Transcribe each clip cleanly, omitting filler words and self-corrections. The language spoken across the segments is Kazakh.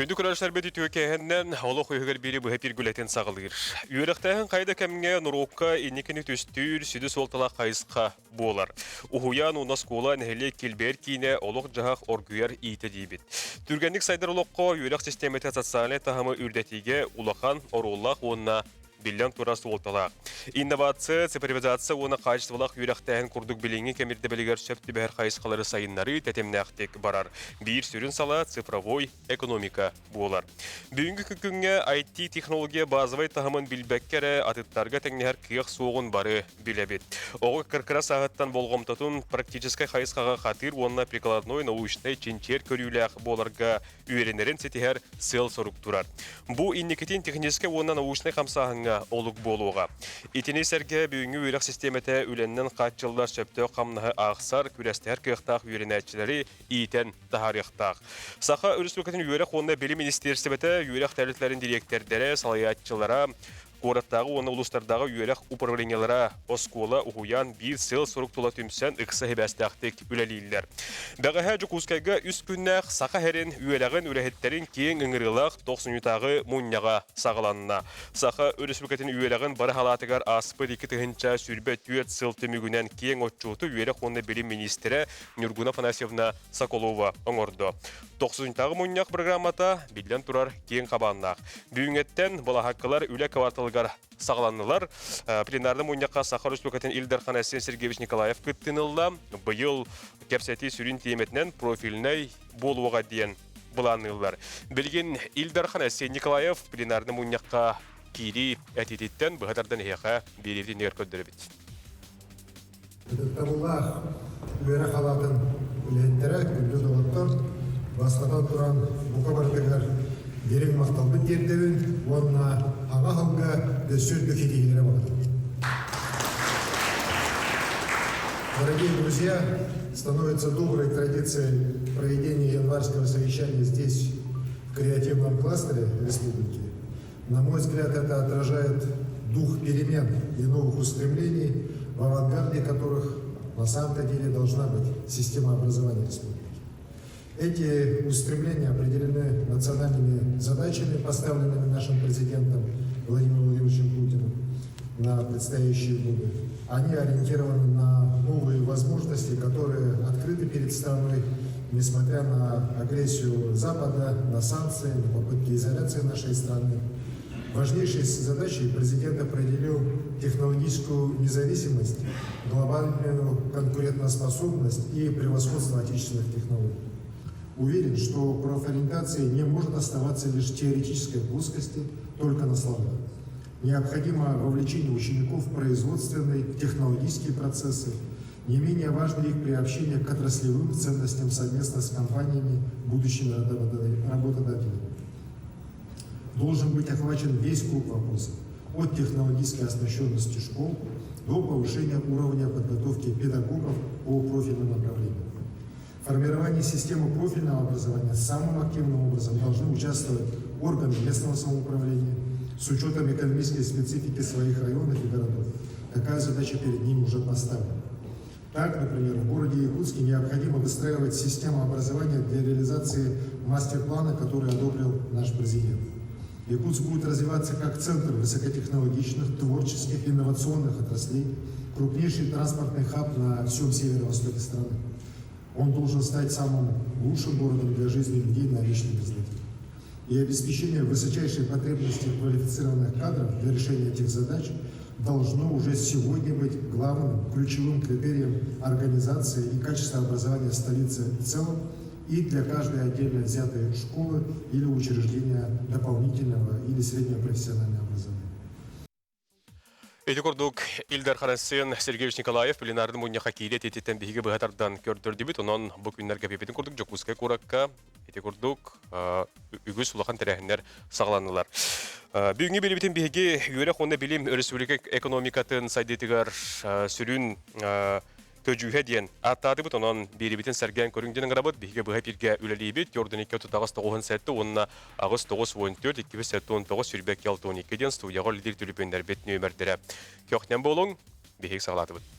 Күндү көрәшләр бит төкәһеннән олы хойгыр бири бу хәпир гүләтен сагылыр. Юрактагын кайда кемгә нурукка инекене төстүр сүдү солтала кайыска булар. Ухуян унас кола нәһле килбер кине олуг җаһак оргуяр ите дибит. Түргәнлек сайдырлыкка юрак систематы социаль тахамы үрдәтиге улахан оруллах онна Биллион турасы олтала. Инновация, цифровизация оны качестволық юрактайын курдук билинги кемирде билигер сөпті бәр қайысқалары сайыннары тәтемнәқтек барар. Бір сүрін сала цифровой экономика болар. Бүгінгі күкінге IT технология базовай тахымын билбәккері атыттарға тәңнәр киық соғын бары билебет. Оғы кіркіра сағыттан болғымтатун практическай қайысқаға қатыр онына прикладной научный чинчер көріләқ боларға үйеренерін сетихер сел сорук турар. Бу инникетин техническай онына научный қамсағынға олук болуға. Итини сәрге бүгінгі үйрек системете үленнен қатчылдар сөпті қамнағы ақсар күрестер күйіқтақ үйренәтчілері итен тахарықтақ. Сақа Республикатын үйрек онына білім министерсібеті үйрек тәлітлерін директордері, салаятчылара, Гораттағы оны улустардағы үйелек управлениялара оскола ухуян бір сыл сорук тула түмсен ықсы хебәстәқтік үләлейлер. Бәғәһә жүкускайға үс күннәқ сақа хәрін үйелегін үләхеттерін кейін үңірілақ 90-тағы мұнняға сағыланына. Сақа Республикатын үйелегін бары халатығар аспы 2 тығынча сүрбе түйет сыл түмігінен кейін отчуыты үйелек оны білім министері Нюргуна Фанасьевна Соколова оңырды. 90-тағы мұнняқ программата білден тұрар кейін қабаннақ. Бүйіңеттен бұл хаққылар үлі кварталығар сағыланылар. Пленарды мұнняққа Саха Республикатын Ильдар Ханасин Сергеевич Николаев күттінілді. Бұйыл кепсеті сүрін теметінен профилінай болуға дейін бұланылар. Білген Ильдар Ханасин Николаев пленарды мұнняққа кейді әтететтен бұғадардан еқа беревді нер көддірі біт. Табыллах үйері қалатын үлеттері күлді долаттар басқадан тұран бұқабардығар берең мақталды дердеуін, онына аңа халға дөсір дөкетегілері болады. Дорогие друзья, становится доброй традицией проведения январского совещания здесь, в креативном кластере республики. На мой взгляд, это отражает дух перемен и новых устремлений, в авангарде которых на самом-то деле должна быть система образования республики. Эти устремления определены национальными задачами, поставленными нашим президентом Владимиром Владимировичем Путиным на предстоящие годы. Они ориентированы на новые возможности, которые открыты перед страной, несмотря на агрессию Запада, на санкции, на попытки изоляции нашей страны. Важнейшей задачей президент определил технологическую независимость, глобальную конкурентоспособность и превосходство отечественных технологий. Уверен, что профориентация не может оставаться лишь в теоретической плоскости, только на словах. Необходимо вовлечение учеников в производственные, технологические процессы. Не менее важно их приобщение к отраслевым ценностям совместно с компаниями, будущими работодателями. Должен быть охвачен весь круг вопросов, от технологической оснащенности школ до повышения уровня подготовки педагогов по профильным направлениям. В формировании системы профильного образования самым активным образом должны участвовать органы местного самоуправления с учетом экономической специфики своих районов и городов. Такая задача перед ними уже поставлена. Так, например, в городе Якутске необходимо выстраивать систему образования для реализации мастер-плана, который одобрил наш президент. Якутск будет развиваться как центр высокотехнологичных, творческих, инновационных отраслей, крупнейший транспортный хаб на всем северо-востоке страны. Он должен стать самым лучшим городом для жизни людей на вечном безделье. И обеспечение высочайшей потребности квалифицированных кадров для решения этих задач должно уже сегодня быть главным, ключевым критерием организации и качества образования столицы в целом и для каждой отдельно взятой школы или учреждения дополнительного или среднего профессионального образования. Эти курдук Ильдар Ханасин Сергеевич Николаев пленарды мұньяқа кейде тететтен бейге бұғатардан көрдірді бит, онын бұл күнлерге бепетін курдук жокускай куракка, эти курдук үгіз сулақан тәрәхінлер сағланылар. Бүгінгі белебетін бейге үйерек онда білім республика экономикатын сайдетігер сүрін төжүйе дейін аттады бұт, онын беребетін сәрген көріңденің ғарабыт, бейге бұға бірге үлелейбет, Йордан 2-9 сәтті, онына ағыз 9-14, 2-19 сүрбек 6-12 ден студияға лидер түліпендер бет нөмірдері. Көқтен болың, бейге сағылады бұд.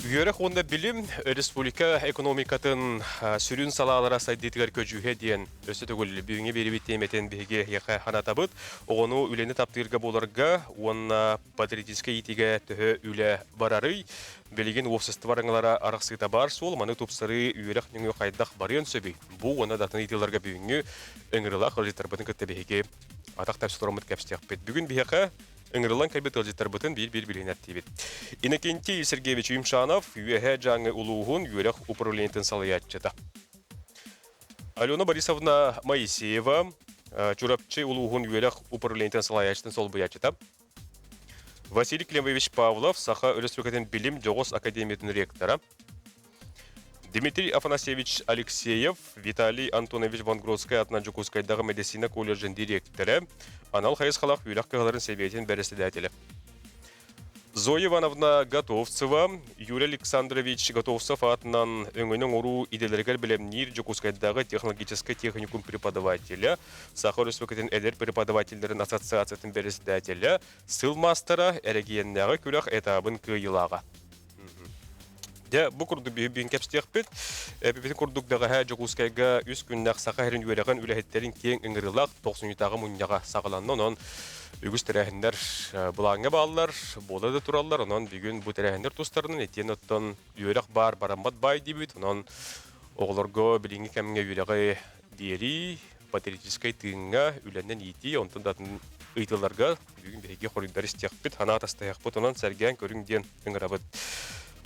Үйерек онда білім республика экономикатын сүрін салалара сайдетігер көжуге дейін өсі төгілі бүйіңе бері біттеметін біге еқі ханатабыт. Оғыну үлені таптырға боларға, онна патриотическа етіге түхі үлі барары. Білеген офсысты барыңылара арақсыта бар сол, маны топсыры үйерек нүңі қайдақ барыен сөбей. Бұл оны датын етілерге бүйіңі өңірілақ өлітер бұтын күтті біге атақ тәпсіторымыт кәпістеқ бет. Бүгін біге Ыңырылан кәлбет өлжеттер бұтын бір-бірін әттейбет. Иннокентий Сергеевич Уимшанов үйәхә жаңы ұлуғын үйерек управлениетін салаятчыда. Алена Борисовна Моисеева чурапчы ұлуғын үйерек управлениетін салаятчыдан сол бұятчыда. Василий Климович Павлов Саха Республикатын білім жоғыз академиятын ректора. Дмитрий Афанасьевич Алексеев, Виталий Антонович Вангродская атынан Жукускайдағы медицина колледжін директоры, анал хайыз қалақ үйлақ кығыларын сәбейтін бәрістедәтелі. Зоя Ивановна Готовцева, Юрий Александрович Готовцев атынан өңінің ұру иделергер білемнер Жукускайдағы технологический техникум преподавателя, Саха Республикатын әлер преподавательдерін ассоциациятын бәрістедәтелі, сыл мастера әрегеннағы күлақ этабын күйылаға. Бұл күрді бүйін кәпістеқ бет, бүйін күрдікдағы әй жоғызкайға үз күннәқ сақа әрін үйереген үләхеттерін кең үңірілақ 90-тағы мұнияға сағыланны, онын үгіз тәрәхіндер бұлаңа балылар, болады тұралар, онын бүгін бұл тәрәхіндер тұстарының етен оттан үйерек бар, барамбат бай дейбіт, онын оғыларға біліңі кәміңе үйерегі дері, патриотическай тыңға үләнен еті, онтан датын ұйтыларға бүгін бейге қорыйдар істеқ бет, хана атастаяқ бет, онын сәрген көріңден үңірабыт.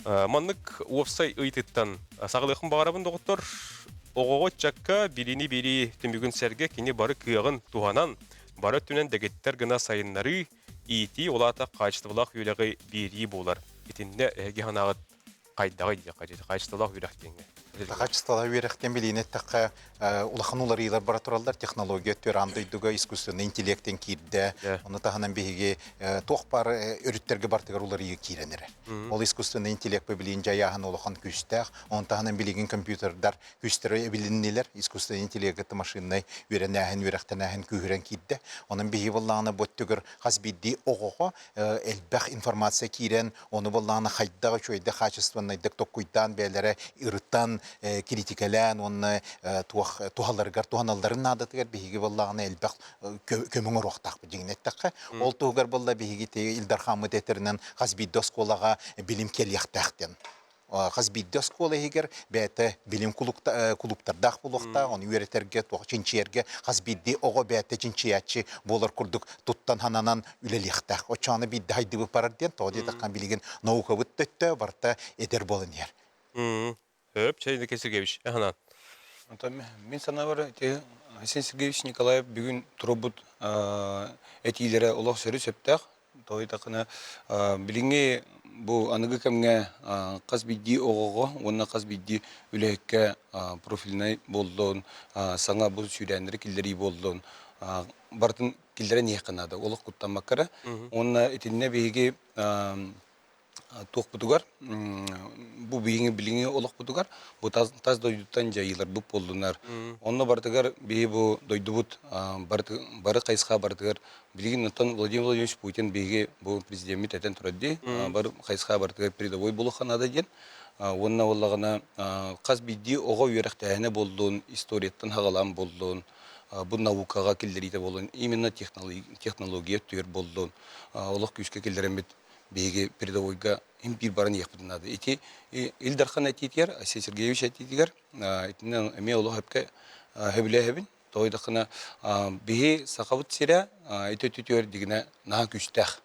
Маннык уопсай ыйтыттан сағылықын бағарабын доғыттыр. Оғоғыт жаққа біліні бері түмігін сәрге кені бары күйіғын туғанан, бары түнен дәгеттер гына сайынлары ити олата қайшытылақ үйліғі бері болар. Итінде әге ханағыт қайдағы дейі қажеті, қайшытылақ үйліқтенге. Качестволы верхтен билине такка улаханулар илар баратуралдар технология төрамдыйдыга искусственный интеллектен кирде оны таханан беге тохпар өрүттерге бартыгар улар ие киренер. Ол искусственный интеллект билин жаяхан улахан күстәк, он таханан билеген компьютердар күстере билиннелер искусственный интеллект машинный үренәһен верхтенәһен күһрән кирде. Onun беге булланы боттыгар хасбидди огого элбах информация кирен, оны булланы хайдага чөйдә качественный доктокуйдан бәләре ирыттан критикалан онны тухаларгар туханалларын надатыгар биһиги боллагына элбак көмөңөр вактак дигнеттакка ол тугар болла биһиги те Илдар Хамыт этеринен хасбиддос колага билим келияктактен хасбиддос кола егер бәте билим клубтардах булукта оны үйрәтерге чинчерге хасбидди ого бәте чинчиячи болар курдук туттан хананан үлелияктак очаны бидде хайдыбы парарден тоди таккан билеген наука бүттөттө барта этер болынер. Öp, Сергей Сергеевич, аханан. Мен санавар, Хасен Сергеевич Николаев бүгін тұрбыт әтейлері олақ сөрі сөптәқ. Той тақына біліңе бұл анығы кәмге қаз бидді оғығы, онына қаз бидді үләйікке профилінай болдың, саңа бұл сүйрәндері келдері болдың. Бартын келдері не қанады, олық құттан маққара. Онына әтеліне бейге тоқ бұтығар, бұл бейіңе біліңе олық бұтығар, бұл таз дойдыттан жайылар бұп болдыңар. Онына бартығар бейі бұл дойды бұт, бары қайсыға бартығар, білеген ұттан Владимир Владимирович Путин бейге бұл президент әтен тұрады, бары қайсыға бартығар передовой болу қанады ден. Онына олағына қаз бейді оға үйеріқтәйіне болдың, историяттан хағалам болдың, бұл наукаға келдерейді болдың, именно технология түйер болдың, олық күшке келдерен бет беге передовойга им бир барын яқпыдын ады. Ити Илдархан әтетер, Асия Сергеевич әтетер, итінен әме олы әпке әбілі әбін, тойдақына беге сақабыт сірі әтететер дегіне наға күштәқ.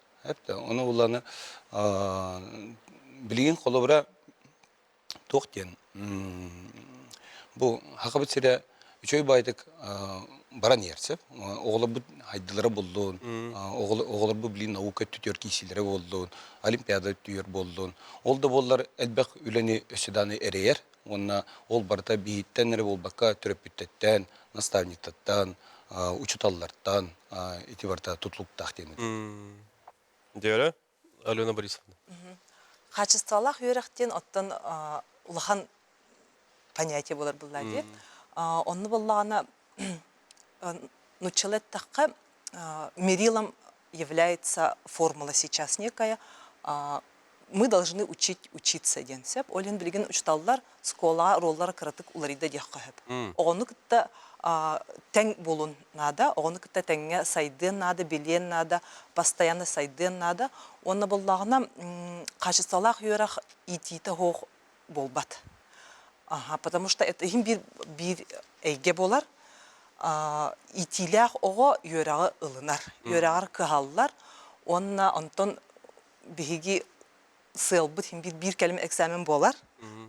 Оны оланы білген қолы бұра тоқтен. Бұл хақабыт сірі үшөй байдық баран ерсіп, оғылы бұд хайдылары болдуын, оғылы бұд білін наука түтер кейсілері болдуын, олимпиада түтер болдуын. Ол да болдар әлбәқ үләне өсіданы әрейер, онына ол барда бейіттен әрі болбаққа түріпіттеттен, наставниктаттан, учуталларттан, еті барда тұтлықтақ демеді. Дері, Алена Борисовна. Качестволақ үйректен оттан ұлған понятие болар бұллады. Онны боллағына мерилом является формула сейчас некая мы должны учиться денсеп. Олен билген учталлар школа роллар кратык уларида дияққахып. Оны кытта тең болун нада, оны кытта теңге сайдын нада, билен нада, постоянно сайдын нада. Оны боллағына қашысалақ юрақ ититі хоқ болбат. Потому что это им bir эйге болар. Итилях оғы юрағы ылынар. Юрағар кыхаллар. Онна онтон биһиги сылбыт хим bir kelime экзамен болар.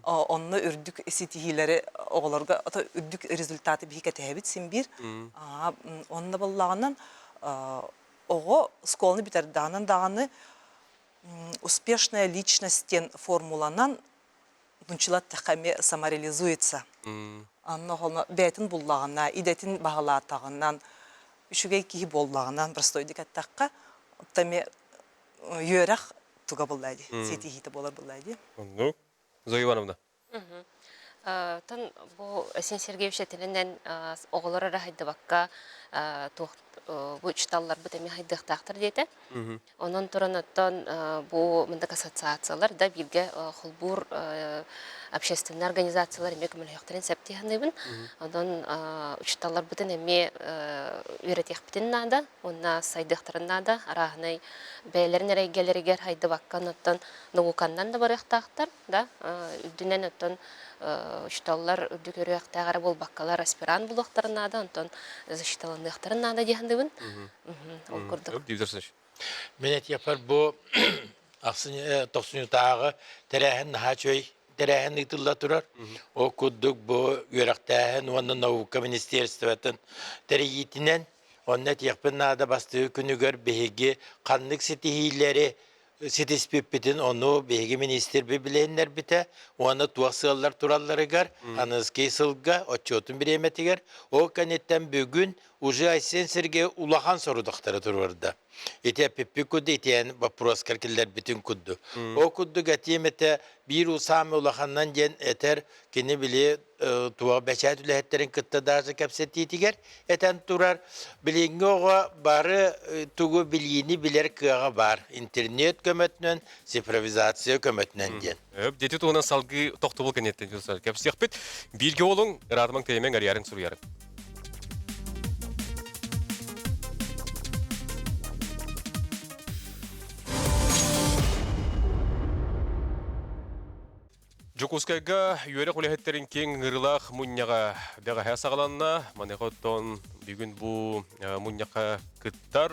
Онны үрдүк ситихилери оголорга ата үрдүк результаты биһиге тәбит син bir. Онны боллаганан ого школны битердаган даганы успешная личностен формуланан бунчылат тәхәме самореализуется. Анна бәйтін боллагана, идетин багалатагынан, үшүгей кихи боллаганан простой дикаттакка таме юрах туга боллайды. Сетихите болар боллайды. Ну, Зоя Ивановна. Тон бу Асен Сергеевич телинен оголора рахайды бакка бу учталлар бутами хайдыктактыр дейти. Онон туранаттан бу мындак ассоциациялар да бирге холбур общественный организациялар эмек мөлөктөрүн септиханыбын. Онон учталлар бутын эме үйрөтек битин нада, онна сайдыктарын нада, арахны бейлерин эрегелеригер хайды баккан оттон ногукандан да барыктактар, да, үдүнен оттон учталлар үдүкөрөктагара болбаккалар аспирант булуктарын нада, онтон защиталандыктарын нада дегендибин. Ол көрдүк. Менет япар бу аксын токсунутагы терехин хачой терехин итилла турар. О куддук бу юрактагын онун наука министерствотун терейитинен оннет япын нада басты күнүгөр беги канлык сетихилери сетиспеппитин onu беги министр биленнер бите оны туасылар туралларыгар анызкей сылга отчетун биреметигер о канеттен бүгүн уже Айсен Сергей улахан сорудактары турурда. Ете пеппикуды етен вопрос каркелер бүтін кудду. О кудду гатимете bir usame ulahаннан ден этер кини биле туа бәчәт үләһәттерин кытта дажы кәпсәти тигәр этән турар билинге ога бары тугу билини билер кыга бар интернет көмөтнөн цифровизация көмөтнөн ден. Дети тугынан салгы токтубул кенеттен жусар. Кәпсәк бит бирге олың радман темен арьярын суруярын. Жокускайга юрек үлэхеттерин кең ырылах муньяга бяга хасагаланна манехоттон бүгүн бу муньяка кыттар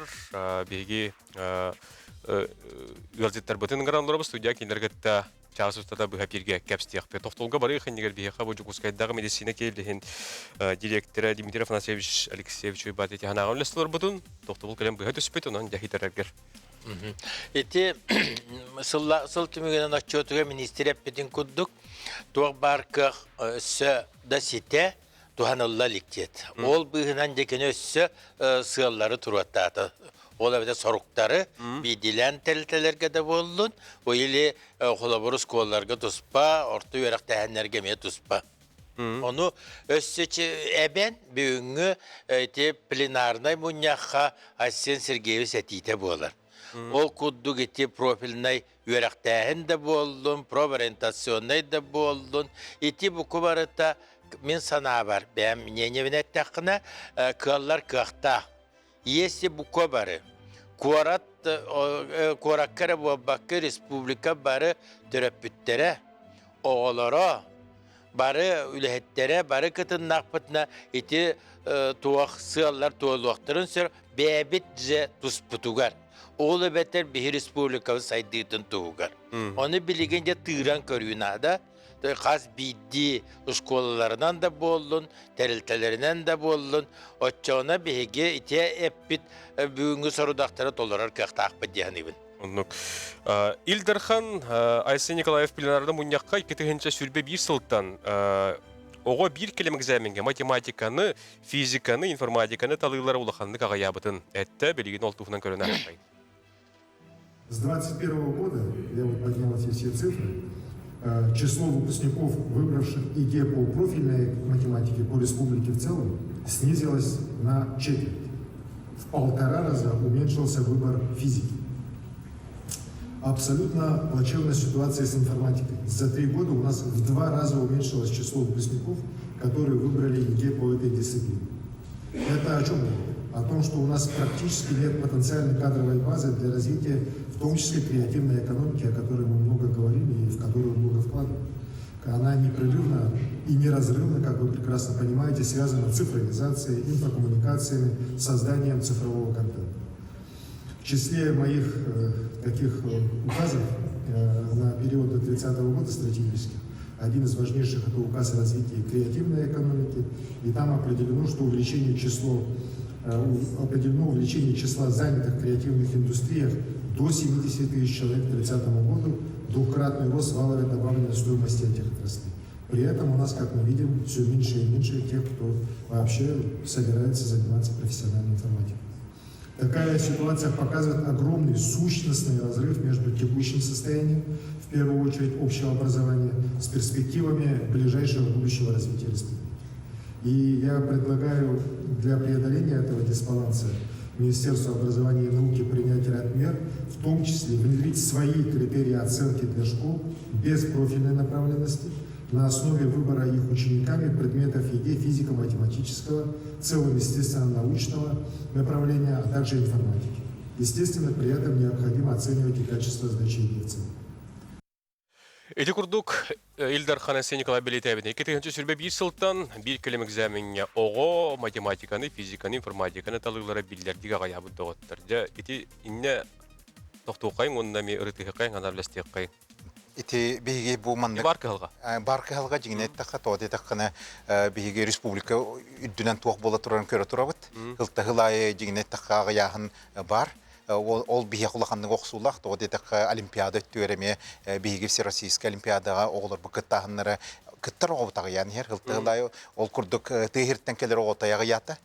беги газеттер бутын гранлорбу студия киндергетта часустада бу хапирге кепстиякпе токтолга бары хеннигер беха бу Жокускайдагы медицина келдихин директоры Дмитрий Афанасьевич Алексеевич батети ханаган лестор бутун токтол келем бу хатуспет онан жахитерергер. Эти сыл түмігінен отчетуға министр әппетін күддік, туақ барқы өссі да сете туғанылла ліктет. Ол бұғынан декен өссі сығалары тұраттады. Ол әбіде соруқтары бейділен тәлтелерге де болдың, ол елі қолабырыз қоларға тұспа, орты өріқ тәхенлерге ме тұспа. Onu össüçü eben büyüğünü plenarnay munyakha Aysen Sergeyeviç etiyte boğalar. Ol kuddu gitti profilinay yürektəhin de boğuldun, pro-orientasyonnay da boğuldun. İti bu kubarıta min sana var. Ben yenevin ettiğine kığallar kığakta. Yesi bu kubarı. Kuarakkara bu bakı Respublika barı töröpüttere, oğulara, barı ülehettere, barı kıtın nakpıtına iti tuğak sığallar tuğalıqtırın sür bebitce tusputugar. Oğlu beter bir Respublika'yı saydıydın tuğugar. Onu biligince tığıran körüğüne de khas biddi skolalarından da bollun, teriltelerinden de bollun. Oçağına bihige iti eppit büyüğü sorudakları tolarar kıqtaq diyanibin. İldarхан Aysen Николаев пленарда муньякка 2-нче сүрбе 1 сылтан ого bir kelime egzamenge matematikаны, физиканы, информатиканы талыйлар улаханны кагаябытын. Әтте билигин олтуфунан көрөнө албай. С 21 года, я вот поднял эти все цифры, число выпускников, выбравших ИГЭ по профильной математике по республике в целом, снизилось на четверть. В 1,5 раза уменьшился выбор физики. абсолютно плачевная ситуация с информатикой. За 3 года у нас в 2 раза уменьшилось число выпускников, которые выбрали ЕГЭ по этой дисциплине. Это о чем говорит? О том, что у нас практически нет потенциальной кадровой базы для развития, в том числе креативной экономики, о которой мы много говорим и в которую много вкладываем. Она непрерывно и неразрывно, как вы прекрасно понимаете, связана с цифровизацией, инфокоммуникациями, созданием цифрового контента. В числе моих таких указов на период до 30-го года стратегических, один из важнейших – это указ о развитии креативной экономики, и там определено, что увеличение числа занятых в креативных индустриях до 70 тысяч человек к 30 году, двукратный рост валовой добавленной стоимости этих отраслей. При этом у нас, как мы видим, все меньше и меньше тех, кто вообще собирается заниматься профессиональной информатикой. Такая ситуация показывает огромный сущностный разрыв между текущим состоянием, в первую очередь общего образования, с перспективами ближайшего будущего развития республики. И я предлагаю для преодоления этого дисбаланса Министерству образования и науки принять ряд мер, в том числе внедрить свои критерии оценки для школ без профильной направленности, на основе выбора их учениками предметов ЕГЭ физико-математического, целого естественно-научного направления, а также информатики. Естественно, при этом необходимо оценивать и качество сдачи ЕГЭ в целом. Эти курдук Илдар Ханасы Николай Белетевин. Кетегенче сүрбе bir сылтан bir келем экзаменге ого математиканы, физиканы, информатиканы талыглары биллердиге гаябы доготтар. Ja ити инне токтокайын онда ме ырытыгайын аналистиккайын. Ити биһиги бу мандык Баркалга. баркалга жигнет такка тоде таккана биһиги республика үддүнөн туак бола туран көрө турабыт. Хылтагылай жигнет таккага яхын бар. Ол бие кулаханның оксулах тоде такка олимпиада өттүреме биһиги всероссийская олимпиадага оглор букыттахыннары кыттар оготага яны хер хылтагылай ол курдук тыгырттан келер оготаяга ята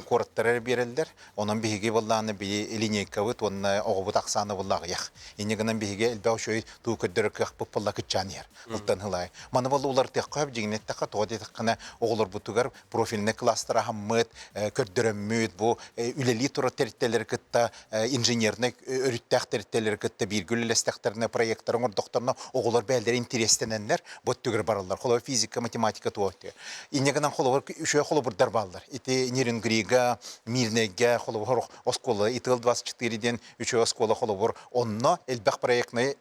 кораттар берелдер. Онун биһиги булланы би линейка бут онна огобут аксаны буллага як. Инегенен биһиги элбау шөй туу көддөрөк кыппалла кытчанер. Хылтан хылай. Маны бол улар теккап жигнет такка тоде таккана оглор бутугар профильный класстара хаммыт көддөрөммүт бу үлели тура терттелер кытта инженерный өрүттәк терттелер кытта биргүллестәктерне проекттарын ордоктарына оглор бәлдер интерестененнер боттугар баралар. Физика, математика туотты. Инегенен холовар үшө холобурдар балдар. Ити Ниренгрига, Мирнеге холовар оскола итыл 24-ден үшө оскола холовар онно элбак проектны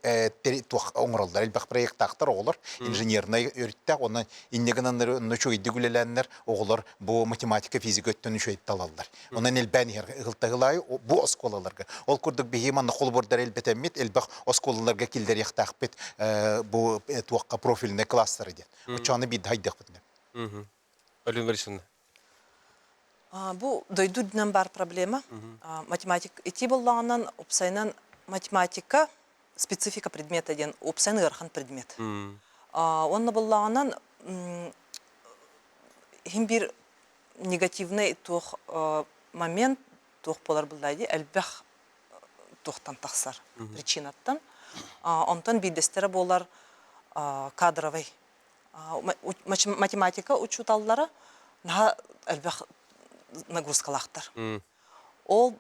тух оңралдар. Элбак проекттактар оглар инженерный өрүттәк оны инегенен нөчө идигүлеләннәр оглар бу математика, физика өттөн үшө итталалар. Онан элбән гылтагылай бу осколаларга. Ол курдук бихиман холобурдар элбетемит элбак осколаларга килдер яктак бит бу туакка профильный класстар иде. Учаны бит хайдык битне. Алина Борисовна. Бу дойдуднан бар проблема. Математик ити боллаганан опсайнан математика специфика предмета ден опсайны гархан предмет. Онна боллаганан хим бир негативный тух момент тух болар булдайды элбах тухтан тахсар причинаттан. Онтан бидестері болар кадровый математика учуталлары наха әлбәх нагрузкалақтар. Ол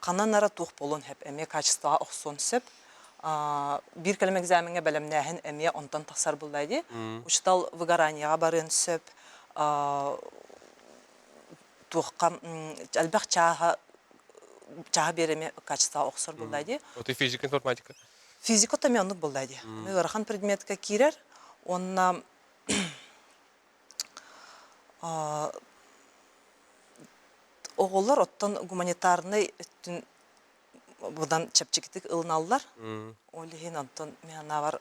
қананара тух болун хеп әме качествоға оқсон сөп. Bir kelime egzamenге бәлемнәһен әме онтан тахсар булдайды. Учтал выгоранияға барын сөп. Тухқа әлбәх чаға береме качествоға оқсор булдайды. Вот и физика, информатика. Физика тәме онлық булдайды. Гархан предметка кирер. Он оғылар оттан гуманитарный бұдан чапчиктік ылыналар. Олеген онтан мена бар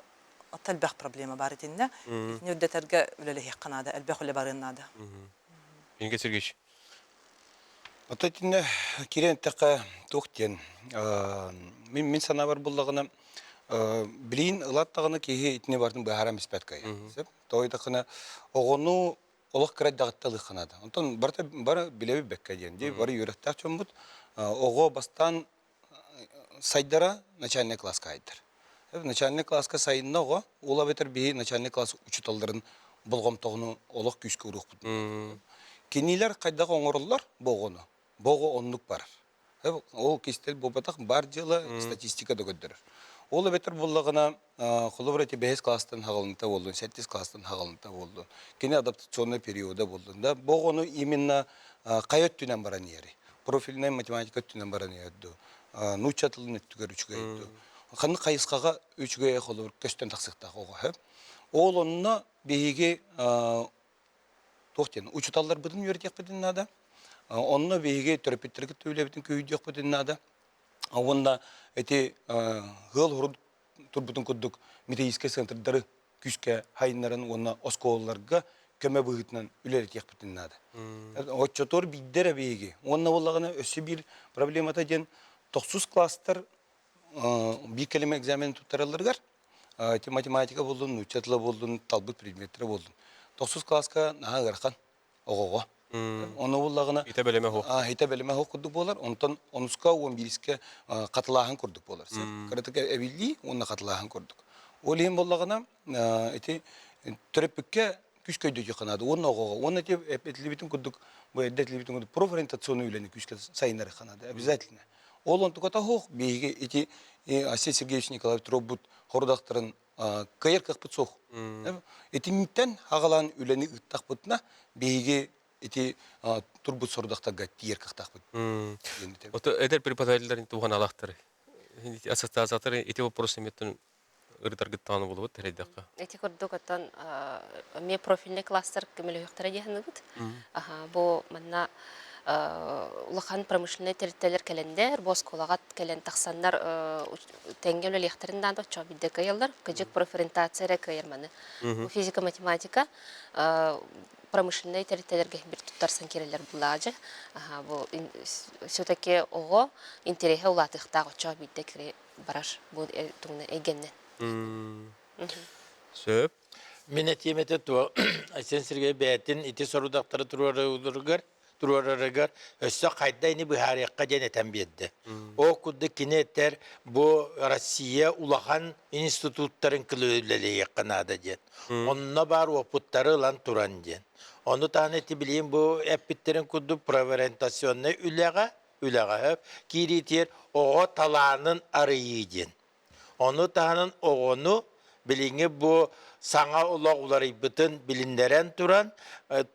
әлбәқ проблема бар етінне. Не өддетерге өлелі хеққанады, әлбәқ өлі барынады. Евгений Сергеевич. Отатинне кирен таққа тоқтен. Мен сана бар бұллағына Билин ылаттағыны кейі итіне бардың бәхарам іспәткай. Той тақына оғыну олық кірәт дағытталы қанады. Онтан бары білеби бәккай дейін. Бары үйректәк чөн бұд. Оғы бастан сайдара начальный класска айдар. Начальный класска сайынна оға ола бетер бейі начальный класс учуталдарын бұлғам тоғыны олық күйскі ұруқ бұд. Кенейлер қайдағы оңырылар боғыны. Боғы онлық барар. Ол кестел бобатак бар жылы статистика да көддөрөр. Ол бетер буллагына холобрати 5 класстан хагалынта болду, 7 класстан хагалынта болду. Кене адаптационный периода болду. Да богону именно кайот түнен баран ери. Профильный математика түнен баран ери. Нучатылын өттүгөр 3 гейди. Ханны кайыскага 3 гей холобр көстөн таксыкта ого. Ол онна беге тоқтен учуталлар бытын үйретек бітін нада. Онна беге терапевттерге төйлебітін көйдек бітін нада. Онда эти гыл хурд турбутун куддук метеиске центрдары күскә хайнарын онна осколларга көмө быгытынан үлертек бітін нада. Отчотор биддер беге. Онна боллагына өсі бир проблемата ден 9 класстар bir kelime egzamin tutarılırlar. Matematika buldun, uçatla buldun, talbut predmetleri buldun. 9 klaska naha garkan ogogo. Onu bullagına Ite beleme ho. Hite beleme ho kurduk bolar. Ondan 10'ska 11'ske katılahan kurduk bolar. Karatık evilli onunla katılahan kurduk. Olihim bullagına eti törepükke küç köydü yıkanadı. Onun ogogo. Onu eti etli bitin kurduk. Bu edetli bitin kurduk. Proorientasyonu üyleni küçke sayınları kanadı. Обязательно. Олон tukata hoq beyge eti Asya Sergeyevич Nikolaevич Robut hordaqtırın kayır kakpıt soq. Eti mitten hağalan üleni ıttaq bıtna beyge eti turbut sordaqtaga tiyer kakpıt. Ото эдер преподавательдерин туган алактары. Ассоциациялар эти вопросы меттен ырдар гыттаны болуп терейдакка. Эти курдук оттон ме профильный кластер кемеле юктара дехнегит. Бу манна улахан промышленный территориялар календар, босколагат кален таксандар тенгеле лектеринден да чо бидде каялар, кыжык профориентация каярманы. Физика, математика промышленный территорияларга бир туттарсан керелер булажы. Бу все-таки ого интересе улатыхта чо бидде кире бараш бу тугна эгеннен. Сөп. Мен темете то Асен Сергей бәтин ити сорудактары турарыгар өссө кайдайны быхарыякка женетен бедди. О кудды кинеттер бу Россия улахан институттарын кылөлеле якынада ден. Онна бар опуттары лан туран ден. Onu taneti bileyim bu epitlerin kudu proorientasyonuna ülega hep kiritiyer o talanın arayıcın. Onu tanın oğunu bileyim bu sana uları bütün bilinleren turan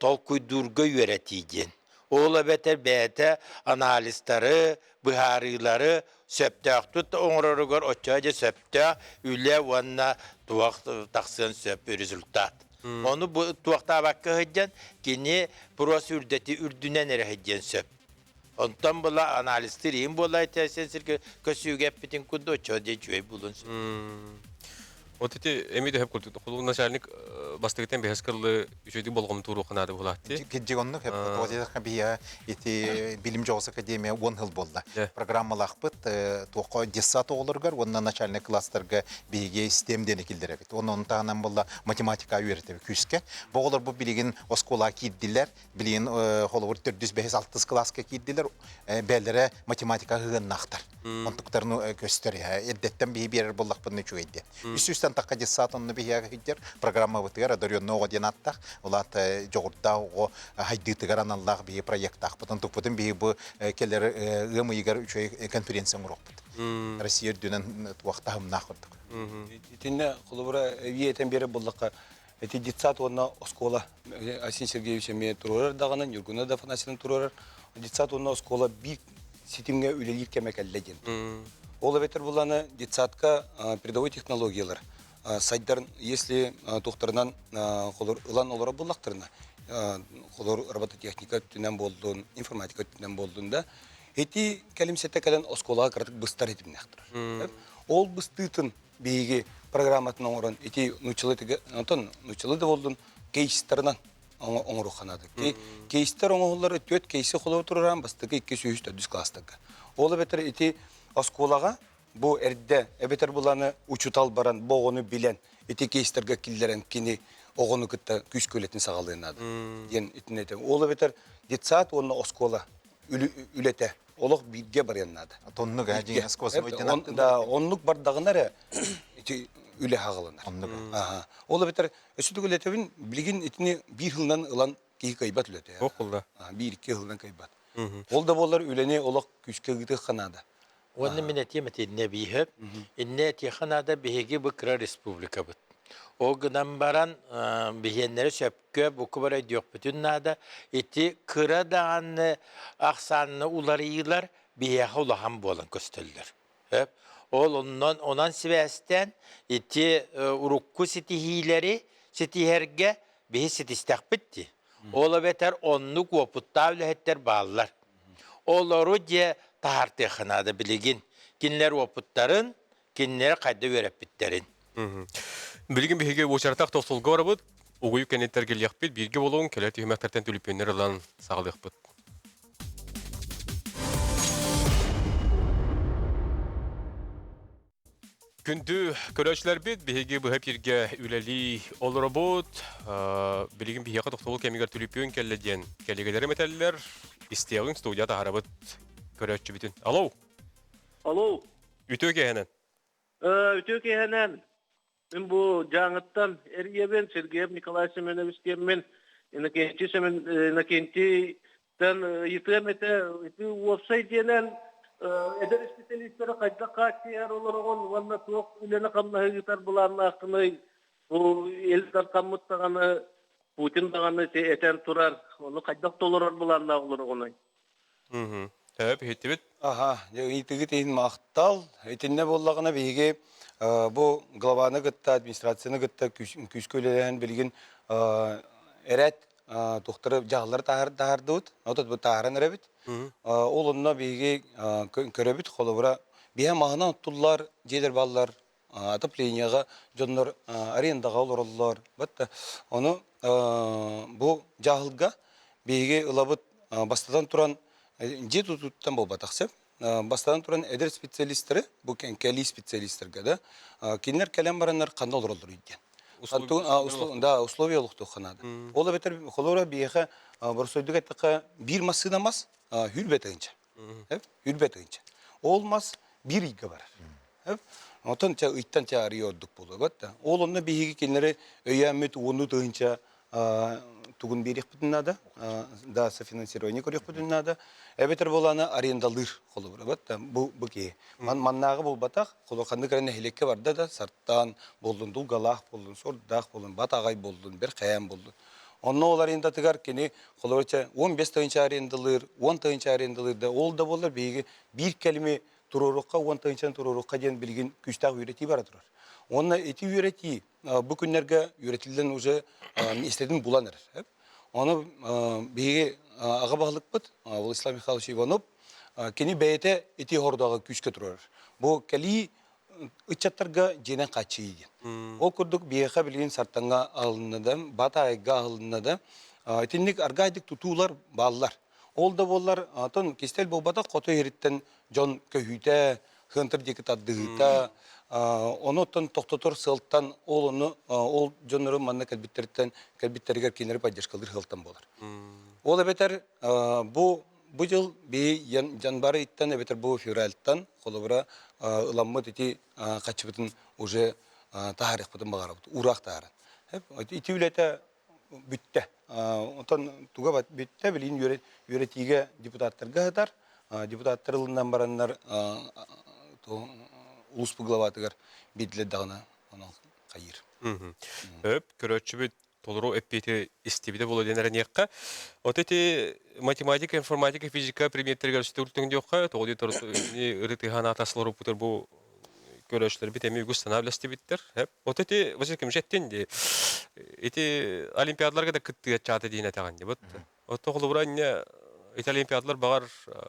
tolkuydurga yöneticin. Oğla beter analistleri, buharıları söptök tut onururgar oçaca söptök üle vanna tuğak taksın söp rezultat. Onu bu tuğakta bakka hıccan kini prosürdeti ürdünen ere hıccan söp. Ondan bula analistleriyim bulay tersen sirke kösüge bitin kudu oçaca çöy bulun söp. Вот эти эмиде хеп култук. Хулу начальник бастыгытен бехескылы үчөйдү болгом туру канады булатты. Кеджигонну хеп тозеда бия эти билим жогус академия 10 жыл болду. Программалак бит токо 10 оолоргар, онна начальник класстарга биге системден килдире бит. Онун тагынан болду математика үйрөтөбү күскө. Боголор бу билигин оскола киддилер, билигин холовур 405-6 класска киддилер, беллере математика гыннактар. Онтуктарны көстөрө. Эддеттен бии берер болдук буну чуйди. Үстүстен такка 10 онну бияга хиддер программа бытыгар адорённого денаттак, улат жогурда о хайдытыгар аналлах бии проекттак. Потом тупутун бии бу келер гымыйгар үчөй конференция мурокпут. Россия дүнен вакытта хымнакырдык. Тинне кулубра виетен бери болдукка эти детсад онна оскола Асен Сергеевич ме турар даганы Юргуна да фанасының турар. Детсад онна оскола бик ситимге үлелик кемекеллеген. Ол ветер буланы детсадка передовой технологиялар. Сайттарын, если тухтарынан холор ылан олора буллактырына, холор робототехника түнен болдун, информатика түнен болдун да, эти калимсетте кален осколага кырдык быстар этимнактыр. Ол быстытын бейги программатын оңорон эти нучылы да болдун кейстарынан оңору ханады. Кейстар оңорлары төт кейси холор тураран бастыгы 200-400 класстагы. Ол ветер эти осколага bu erde ebeter bulanı uçutal baran boğunu bilen eti keisтерге killeren kini oğunu kıtta güç köletin sağalığınadı. Diyen itinete. Oğlu beter детсад onu oskola ülete. Oluq bilge bar yannadı. Tonnu gajin askosunu iten. Da onluk bardağınlar eti üle hağılınlar. Aha. Oğlu beter ösüdük ületevin bilgin itini bir yıldan ılan ki kaybat ülete. Okulda. 1-2 yıldan kaybat. Ол да болар үләне олақ күшке гыты ханада. Оны минет еметинне бейхіп, инне тиханада бейге бұкыра республика бұд. О гынан баран бейенлері сөпкі бұқы бар өйдек бүтін нада, еті кыра дағанны ақсанны уларыйлар бейеға улахан болын көстілдір. Ол онан сібәстен еті ұрыққы сетихилері сетихерге бейе сетістәк бітті. Ола бетер онлuk опутта өләһеттер баллар. Олары де тахарты ханада билигин. Кинлер опуттарын, кинлер кайда өрәп биттерин. Билген беге очартак тосулга барабыт, угуй кенеттер келек бит, бирге болуң келет юмактардан түлүпөннөр алан сагылык бит. Күндү көрөчлөр бит, беге бу хеп жерге үлели олор бут, билген беге токтолу кемигер түлүпөн келеден келегелер металлер, истеягың студияда харабыт көрөччү бүтүн. Алло. Алло. Үтө кехенен. Үтө кехенен. Мен бу жаңыттан Эргебен Сергей Николай Семенович мен Иннокентий Иннокентийден итемете вебсайт денен эдер специалисттері кайда катер олоргон ванна ток үлене камна гитар буларны акыны бу элдер камыттаганы Путин даганы этен турар. Оны кайда толорор буларны олоргоны. Хеттибит. Ага, итиги тейин мактал, этинне боллагына беге бу главаны гытта администрацияны гытта күскөлелен билген эрет доктор жаглар тахардыт, отот бу тахаран эребит. Олунна беге көрөбүт холобура бия магына туттулар, жедер баллар отоплениега жоннор арендага олорлор. Батта оны бу жаглга беге ылабыт бастадан туран жету туттан бол батақсып. Бастадан туран эдер специалисттері, бұл кәли специалисттерге да, кенлер кәлем баранлар қанда олырылыр үйден. Да, условия олықты қанады. Ола бетер, қолуыра бейеға бұрсойдық әттіға бір масыда мас, хүрбет өңче. Хүрбет өңче. Ол мас бір үйге барар. Отын ұйттан чағары өддік болу. Ол онына бейеге кенлері өйәмет оны өңче тугун берек бүтүннада, да софинансирование көрек бүтүннада, эбетер боланы арендалыр қолы бұр. Бұл кей. Маннағы бұл батақ, қолы қанды кәріне хелекке барды да, сарттан болдың, дұлғалақ болдың, сордақ болдың, батағай болдың, бір қаян болдың. Онны ол арендатығар кені қолы бұрча 15 тайынша арендалыр, 10 тайынша арендалыр да, ол да болар бейге бір кәліме тұрорыққа, 10 тайыншан тұрорыққа ден білген күштағы үйреті бара тұрар. Онна эти үйреті бұл күнлерге үйретілден уже істедің бұланыр. Оны бейге аға бағылық бұд, Владислав Михайлович Иванов, кені бәйеті эти хордағы күшке тұрар. Бұл кәлі үтчаттарға женен қачы еген. Ол күрдік бейеға білген сарттанға алынады, бата айға алынады. Этіндік аргайдық тұтулар балылар. Ол да болар, кестел бұл бата қоты еріттен жон көхүйті, хынтыр декі таддығыта, оны тоқтотор сылттан ол жоныры манна кәлбіттерігер кенері паддешкалдыр сылттан болар. Ол әбетер бұл жыл бей жанбары иттен әбетер бұл февральттан қолыбыра ұламмыт еті қачы бұтын уже тахарық бұтын бағара бұты, ұрақ тахарын. Ити үлеті бүтті. Онтан туға бүтті білейін үйретіге депутаттарға ғадар. Депутаттар ылынан барандар улуспу главатыгар бидле дагына анан кайыр. Көрөчү бит толору эппети истебиде боло денерен якка. Отети математика, информатика, физика предметтергер үстүртүң жокка, тоди ырытыган атасылар опутер бу көрөчлөр бит эми устанавливать биттер. Отети возикем жеттенди. Эти олимпиадаларга да кытты чаты дейне таган деп. Отоглубрanya олимпиадалар багар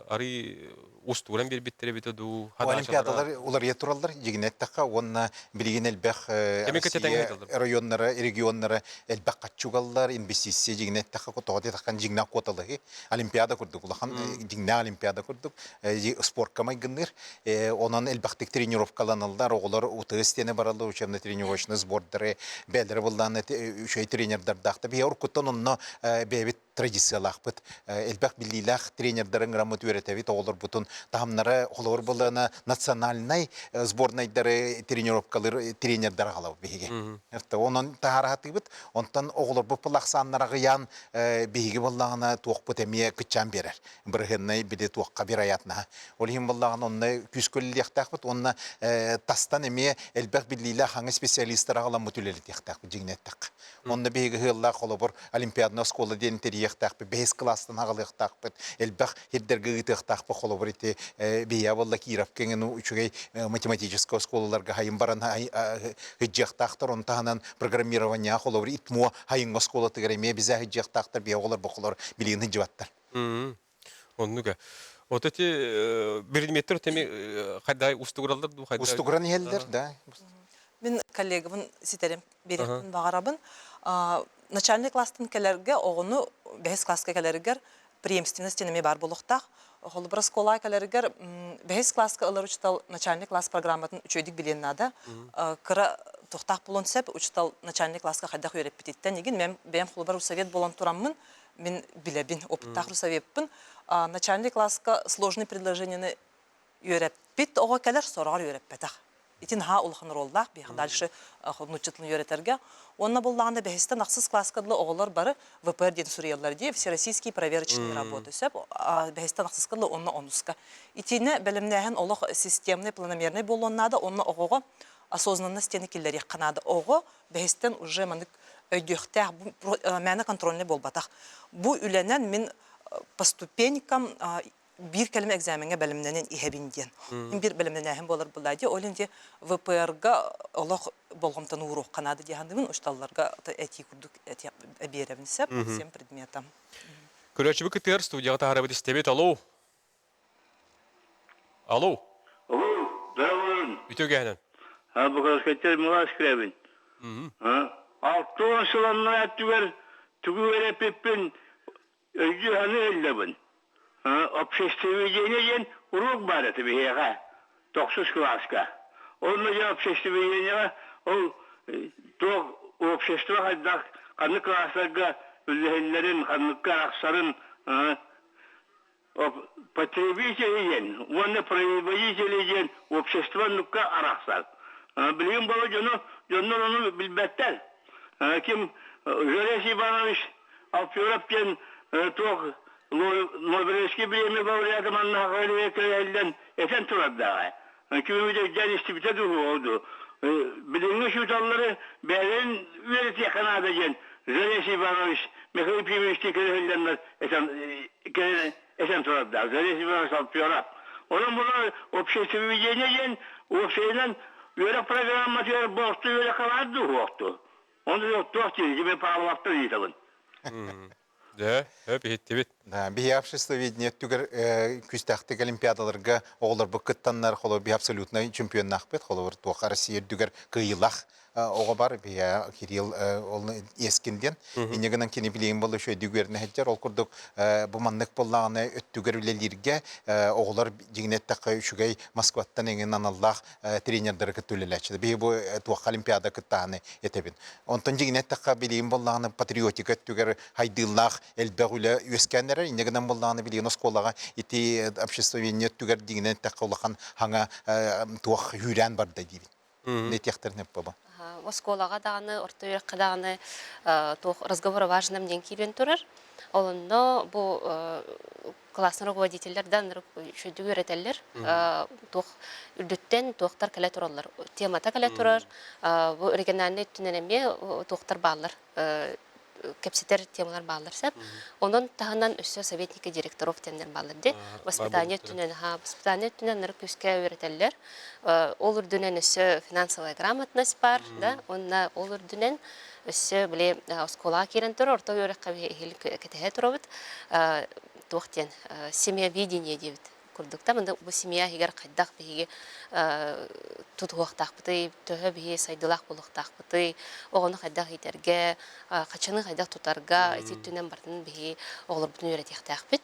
ари устуран бир биттери битеду. Олимпиадалар улар етуралдар жигинеттакка онна билген элбек районнары, регионнары элбек качугаллар инвестиция жигинеттакка котоди таккан жигна коталыгы олимпиада курдук улахан жигна олимпиада курдук спортка майгынныр онан элбектик тренировкаланалдар оголор утыстене баралды учебный тренировочный сбордары белдер булдан үшөй тренердар дакта бе уркуттан онно бебит традициялахпыт элбэх биллилах тренердарын грамот үйрәтәбит оғылыр бұтын тағымнары қолыр болына национальный сборнайдары тренердар қалау бейге. Onun taharatı bit, ondan oğulur bu pılaqsanlara yan beygi bollağına tuğuk emeye kıtçan berer. Birhennay bide tuğukka bir ayatına. Olihim bollağına onunla küskölü yaktaq bit, onunla tastan emeye elbək billiyle hangi spesialistler ağalan mütüleli yaktaq bit, jignettak. Onunla beygi hıllaq olubur, olimpiyadına skola deniteri yaktaq bit, behes klastan ağalı yaktaq bit, elbək heddergi yaktaq bit, olubur iti beya bolla kirap kengenu üçügey математического сколаларга хайын баран hıccaktaqtır, onu tahanan программирование холоври итмо хайынга скола тегереме бизе hıccaktaqtır, бия олар бохолор билин hıcцваттар. Оннуга. Вот эти предметтер теми кайдай устугуралдар ду кайдай. Устугуран елдер, да. Мен коллегамын ситерем беретін бағарабын. Начальный класстың келерге, оғыны бәйіз класска келергер преемственность енеме бар болуқтақ. Холбра школа келергер бәйіз класска ылар учтал начальный класс программатын үчөйдік биленнада. Кыра тоқтақ болон сәп учтал начальный класска қайдақ үйреп бітеттен. Еген мен бәйім холбар совет болон тураммын, мен билебин, опыттақ советпін. Начальный класска сложный предложениені үйреп бит, оға келер сорағар үйреп бәтақ. Итин ха улхан роллах бих дальше худнучатлын йөретерге. Онна буллаганда бехистан аксыз класскадлы оголар бары ВПР ден Суриялар ди всероссийские проверочные работы сөп бехистан аксызкадлы онна онуска. Итине белемнәһен олох системный планомерный болоннада онна огого осознанностьны киллери канада ого бехистан уже манык өйдөхтәх мәне контрольный болбатах. Бу үленен мен по ступенькам bir kelime egzamenge bölümünden ihebindен. Bir bölümden hem bolur bulaydı. Olunca VPR-ga Allah bolğamtan uruq kanadı diýendimiň uştallarga eti kurduk eti bereminsep всем предметам. Көрөчү бекетер студияга тарабы истебет. Алло. Алло. Алло, здравствуйте. Бүтөгәнен. Bu kasketler mulas krevin. Altı sılanlar attüver, tügüvere peppin, öcü hanı ellebin. Обществоведение урок бар это бега. 9 класска. Он на обществоведение, он то общество хаддак, канны классларга үлләһеннәрен, канныкка аксарын потребителен, оны производителен общество нукка араксар. Билген бала жоннор оны билбәттәр. Ким Жорес Иванович Алпюрапкен тог Нобелевский премия лауреаты маннахали экелден esen турадда. Кümüde gelişti oldu. Bilinmiş şutalları beren üretip Kanada gen. Жорес Иванович Михаил Пимович экелденler esen turadda. Жорес Иванович Алпюрап. Onun bunu обществоведение o şeyden öyle programmatör borçlu öyle kalardı oldu. Onu yok tohti gibi pahalılattı diyelim. Да, бит. Да, биябшествоведение түгер күстәхтек олимпиадаларга оғлар быкыттаннар холо би абсолютно чемпионнах бет холо туа Россия түгер кыйлах ого бар бия Кирилл ол ескинден инегенен кини билеген болду шо дүгерне хәҗәр ол курдук бу маннык боллаганы өттүгер үлелерге оглар жигнеттәккә шугай Москваттан еген аналлах тренерлар көтүлеләчә би бу туа олимпиада кыттаны этебин онтон жигнеттәккә билеген боллаганы патриотик өттүгер хайдыллах элбәгүле үскәннәр инегенен боллаганы билеген школага ити обществоведение өттүгер жигнеттәккә улахан хаңа туа хүрән бар да дибит не техтерне баба в школага даганы, орта үйрөккө даганы разговор важным ден килен турар. Олондо бу классный руководительдерден шөйдү үйрөтелер. Тох үрдүттен тохтар келе туралар. Темата келе турар. Бу региональный түненеме тохтар баалар. Кепсетер темалар бааларсап. Онун тагынан өссө советники директоров тендер бааларды. Воспитание түнен күскө үйрөтелер. Ол үрдүнен өссө финансовая грамотность бар, да? Онна ол үрдүнен өссө биле школа кирен тур, орто үйрөккө кетеге туробут. Тохтен семья видение дебит. курдукта мында бу семья хигер кайдак биги тутуактакпыты төһө биги сайдылак булуктакпыты огону кайдак итерге качаны кайдак тутарга этитүнен бартын биги оглор бутун үйрөтектакпыт.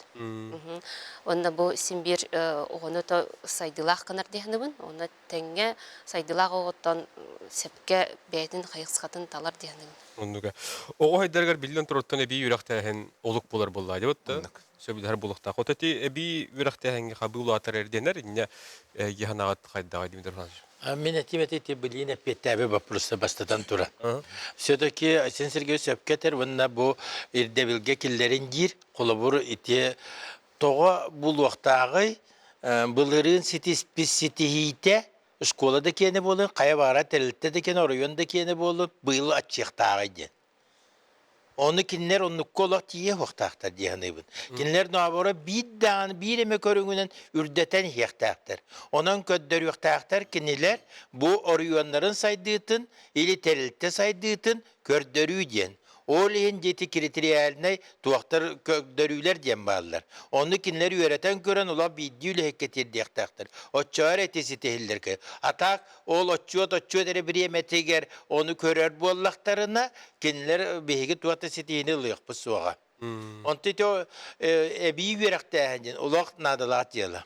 Онда бу симбир огону то сайдылак кынар дегенбин, онда теңге сайдылак оготтон сепке бетин кайыкскатын талар дегенбин. Оннуга. Ого хайдаргар билден туруттан эби юрактаһын олук болар булла деп отта. Сөбүлөр булукта. Хотати эби юрактаһын хабылу атар эрденер инне яханагат хайдага димдер. Мен этимете билине петтәбе вопросы бастадан тура. Все-таки Асен Сергеевич Сепкетер ванна бу ирдебилге киллерин гир колобур ите тога бул вактагы былырын специфите школада кене болу, кая бара телетте де кене, районда кене болу, быйлы атчыктагы ди. Onu kinler onu kolak diye hoktaqtar diyanıbın. Kinler nabora bir eme körüngünen ürdeten hiyaqtaqtar. Onun köddör yuqtaqtar kinler bu oriyonların saydıtın, ili terilte saydıtın kördörü diyen. Oleyin jeti kriteriyalına tuaqtar kördörüler diyen bağlılar. Onu kinleri öğreten gören ola bidiyle hekketir diyaqtaqtar. O çağır etesi tehiller ki. Atak ol oçuot dere bir yemeteger onu körer bu Allah'tarına kinler behigi tuaqta setihini lıйық bu suağa. Ontito ebi yürekteğen olaq nadalat yala.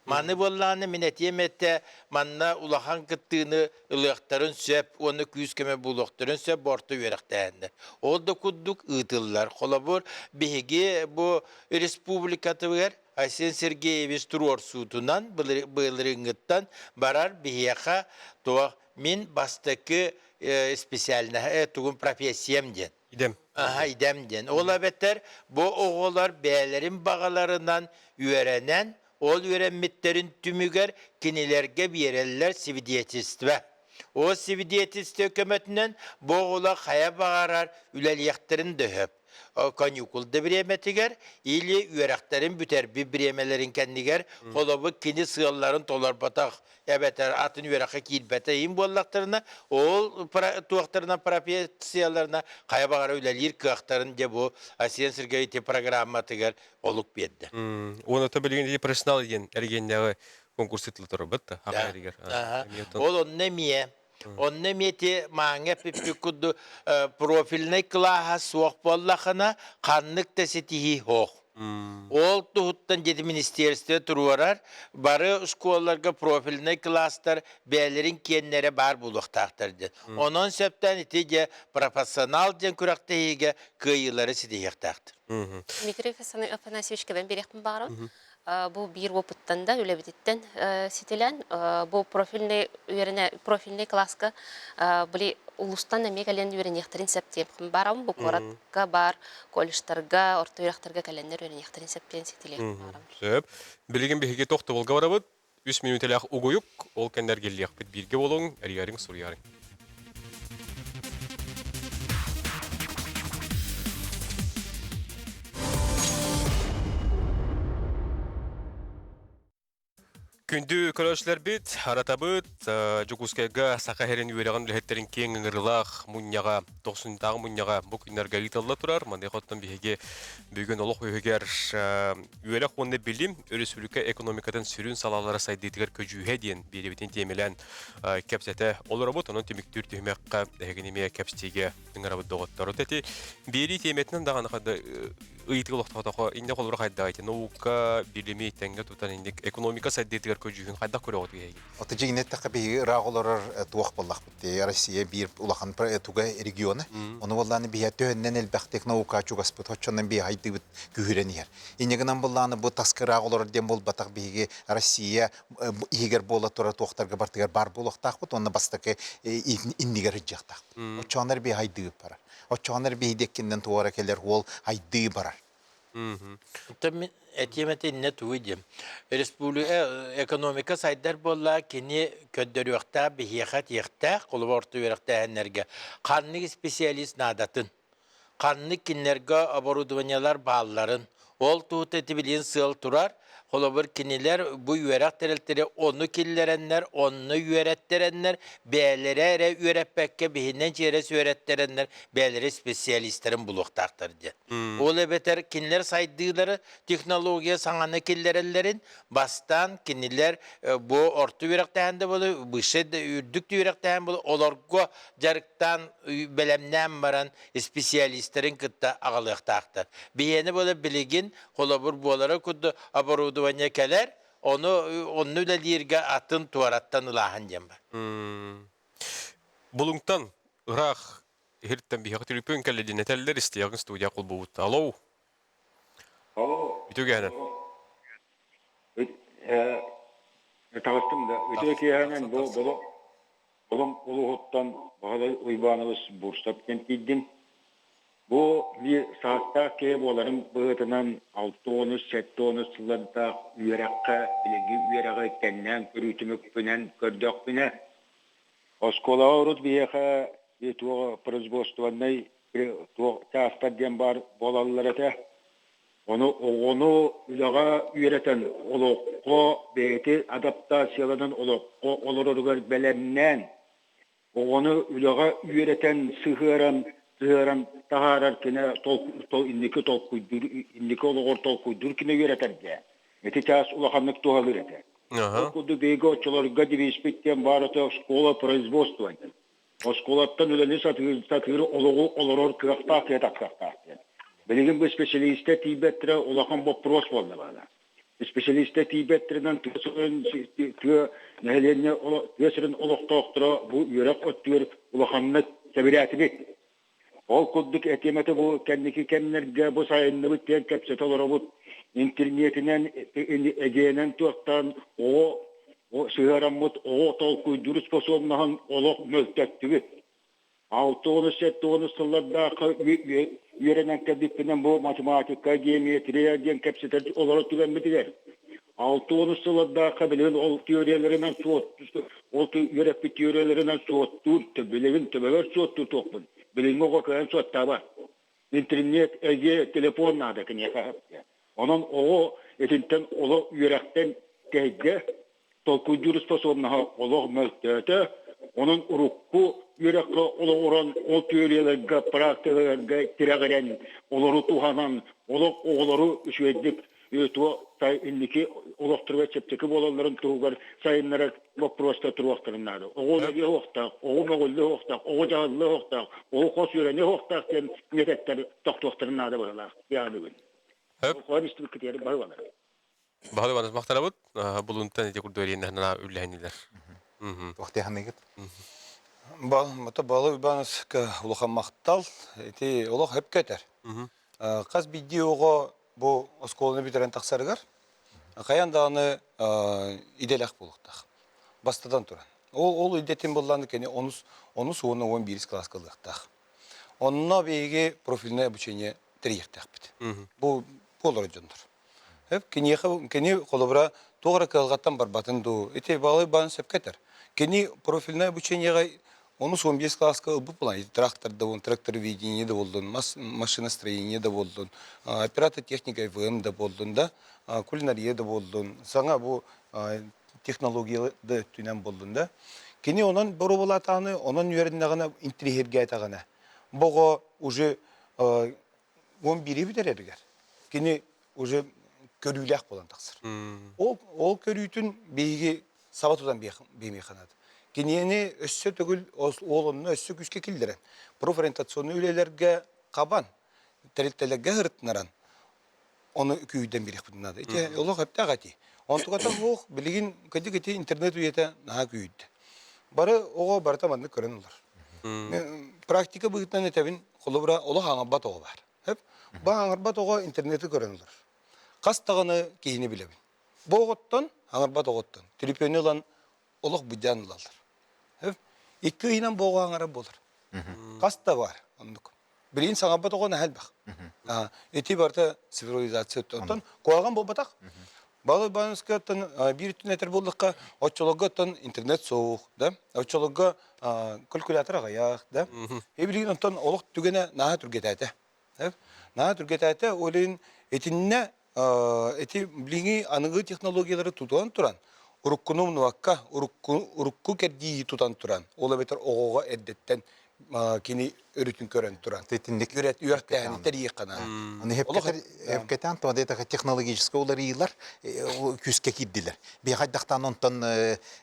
Manı bollağını minetiyemette manna ulahan kıttığını ılıqtarın söp, onu küskeme buluqtarın söp bortu yürekteğenler. Olda kudduk ıtıllar. Kolabur behigi bu respublikatı var. Aysen Sergeyevich Turorsutunan bılırıngıttan barar behiyaka tuaq min bastaki spesialine tuğun profesiyem den. İdem. Aha idem den. Ola beter bu oğullar beylerin bağalarından öğrenen ol öğrenmetlerin tümüger kinilerge birerler sividiyetistve. O sividiyetist hükümetinden bu oğula kaya bağarar üleliyakların döhöp. Kanyukulda bir emetiger, ili üyereklerin büter bir emelerin kendiger, kolabı kini sığalların tolar batak. Ebeter atın üyereke kilbete bu Allah'tarına, ol tuaktarına, parapiyasiyalarına kaya bağara üleliyir kıaktarın de bu Asiyen Sırgayeti programmatıger oluk beddi. Onu tabi bilgin profesyonel yen ergenleri konkurs etili turu bitti. Ol onne miye? Onne miyeti mange pipikudu profiline klaha soğuk bollakına kanlık tesitihi hoğ. Ol tuhuttan jedi ministerstve turuvarar, barı şkollarga profiline klastar beylerin kenlere bar buluqtaqtardı. Onun septen itice profesyonal jen küraktehiga kıyıları sidiyaqtaqtır. Дмитрий Афанасьевичке ben berекtim bağırım. Bu bir oputtan da öyle bititten sitilen bu profilne klaska bili ulustan emek alen öğrenekterin septem bağırım bu koratka bar koliştarga orta öğrenkterga kalenler öğrenekterin septem sitilen bağırım. Söp. Bilgin behige toxtu bolga barabıt. 3 minut elaq ugoyuk. Ol kenler geliyaq bit birge bolun. Eriyaring suryaring. Күндү көрөшлөр бит, аратабыт, жукускайга сакахерин үйреген үлеттерин кең ыңырлах, муньяга, 90-тагы муньяга бу күннерге гиталла турар. Мындай хоттон биһиге бүгүн олох үйгер үйрек онны билим, республика экономикадан сүрүн салалары сайдытыгар көжүүһэ диен беребитин темелен кепсете ол работ, анын темиктүр түймекка дегенеме кепстеге ыңырабыт доготтору тети. Бери теметинен даганы кады ыйтылыктагы инде колбур кайдагы наука билими теңге тутан инде экономика сайдытыгар көжүүһүн кайда көрөт геги. Аты жигнет такаби рагылар туак боллак бит. Россия бир улахан туга регионы. Оны болланы бия төннен элбәхтек наука чугаспыт хоччоннан бия хайты бит күһүренер. Инегенен болланы бу таскы рагылар дем бол батак биге Россия игер бола тора туактарга бартыгар бар болуктак бит. Оны бастакы индигер жактак. Очонар бия хайды пара. Очонар бия деккенден туара келер ол хайды барар. Tabii etiyemete net uydum. Respublika ekonomika saydır bolla kini köddürüyekta bihiyakat yekta kolubortu yekta enerji. Kanlı spesyalist nadatın. Kanlı kinlerge оборудованиялар bağların. Ol tuhut etibilin sığıl turar. holobur kiniler bu üyerak tereltleri onu killerenler, onu üyeretterenler, beylere üyeretpekke bihinden çeyresi üyeretterenler, beylere spesiyalistlerin buluktaktır diye. Ola beter kiniler saydıkları teknolojiya sananı killerellerin bastan kiniler bu orta üyerekten de bolu, bu şey de ürdük de üyerekten bolu, olargo jarıktan belemden baran spesiyalistlerin kıtta ağalıktaktır. Biyeni böyle biligin holobur buolara kudu aboruduvanya keler, onu da lirge atın tuvarattan ılahan jemba. Bulungtan ıraq hirtten bir telefon kellediğine teller isteyagın studiya kul buğut. Alo. Alo. Ütügenen. Tağıstım da. Öteki hemen bolum uluhuttan bağlı uybanımız Bursa kentiydim. Bu bir saatte ki boların bığıtından 6-10 7-10 yıllarda üyerekka bilgi üyerekka kenden körütümük bünen kördök büne. Oskola orut bir yaka bir tuğa производственный tuğa tağısta diyen bar bolallara da onu ülaga üyereten olukko beyti adaptasyalarının olukko olururgar belemmenen onu ülaga üyereten sıhıran taharar kine indiki oluğur tol kuydur kine üyereten de. Eti çağız ulakanlık tuğalır ete. Okudu beygi oçularga divi ispitten barata skola производства. O skolattan öleni satırı oluğu olurur kıraktak etakraktak. Beligin bu spesialiste tibettre olakan bu pros boldu bana. Spesialiste tibettreden tüyesinin oluktaktıra bu yürek öttüyor ulakanlık sebiriyeti bit. Ol kudduk etimeti bu kendiki kendilerge bu sayınlı bitten kepset olur bu internetinden egeenen tuğtan o sığaramut o tol kuydurus posomnahan oluk möltekti bit. 6-10 yıllarda yörenen kadipinen bu matematika, geometriya, gen kapsiter olarak tüvenmediler. 6-10 yıllarda kabilin ol teorilerinden soğuttu, ol yörek teorilerinden soğuttu, tübeler soğuttu topun. Bilin o kokayan soğutta var. İnternet, telefon nadıkın yakahıp. Onun o etinten olu yürekten tehde, tolkuyduruz pasonnaha olu möltete, onun urukku yürekli oluğuran o teoriyalarga, praktikalarga tiragaren, oluru tuhanan, oğulları şüveddik, indiki olukturva çepteki bolanların tuğgar sayınlara vaprosta turvaktırınladı. Oğulları hoğtak, oğulları hoğtak, oğulları hoğtak, oğul yöreni hoğtak diyen netetler toktuvaktırınladı bolanlar. Yani gün. Oğulları istimik kiteri bağlılar. Bahadu banız maktalabut. Bulungtan ete kurdoriyen hana ülleheniler. Vakti hanı git. Mata bağlı ubanız ki ulakan maqtal, eti ulaq hep keter. Qaz videoga bu oskolunu bitiren taqsarıgar, qayan dağını idelaq buluqtaq. Bastadan turan. Ol idetin bullandı kene onu suğunu 11 klas kılıqtaq. Onunla beygi profiline обучение tiriyirtaq bit. Bu olur jondur. Hep keni kolobra toğra kılgattan barbatın du. Eti bağlı ubanız hep keter. Keni profiline обучение onu son 11 klaska bu plan. Трактор видения de oldun, машиностроение de oldun, оператор техника ИВМ de oldun da, kulinariye de oldun. Sana bu teknolojiyi de tünen oldun da. Kini onun boru atağını, onun yöründeğine intriherge atağına. Boğa уже 11'i biter erger. Kini уже körüylek olan taksır. O körüytün beygi sabatudan beymey kanadı. Kiniyeni össü tөгül oğlunu össü güçke kildiren. Proorientasyonu üyelerge kaban, teriltelerge hırtnaran. Onu köyden biri yapınadı. İşte yolu hep tağati. Onu tukatan bu bilgin kedi internet üyete naha köyde. Barı o bartamandı kırın olur. Praktika bugünden etevin kolubra olu hangabat o var. Hep bu hangabat o interneti kırın olur. Kas tağını keyini bilebin. Bu oğuttan hangabat oğuttan. Telefonu olan oluk bucan alır. Hep iki inan boğan arab olur. Kas da var onduk. Birin sana bat oğuna hel bak. Eti barta sivilizasyon tutan koğan bu batak. Bağlı banskatan bir tüneter buldukka oçologattan internet soğuk da. Oçologa kalkülatör ayak da. Birin ondan oluk tügene naha türgetate. Hep naha türgetate olin etinne эти блинги аныгы технологиялары тутан туран. Уруккунум нуакка урукку керди тутан туран. Ола бетер огога эддеттен кини өрүтүн көрөн туран. Тетинник Юрет юрттан тарихана. Аны хепкетен то да технологический уларыйлар күскә киддиләр. Би хаддактан онтан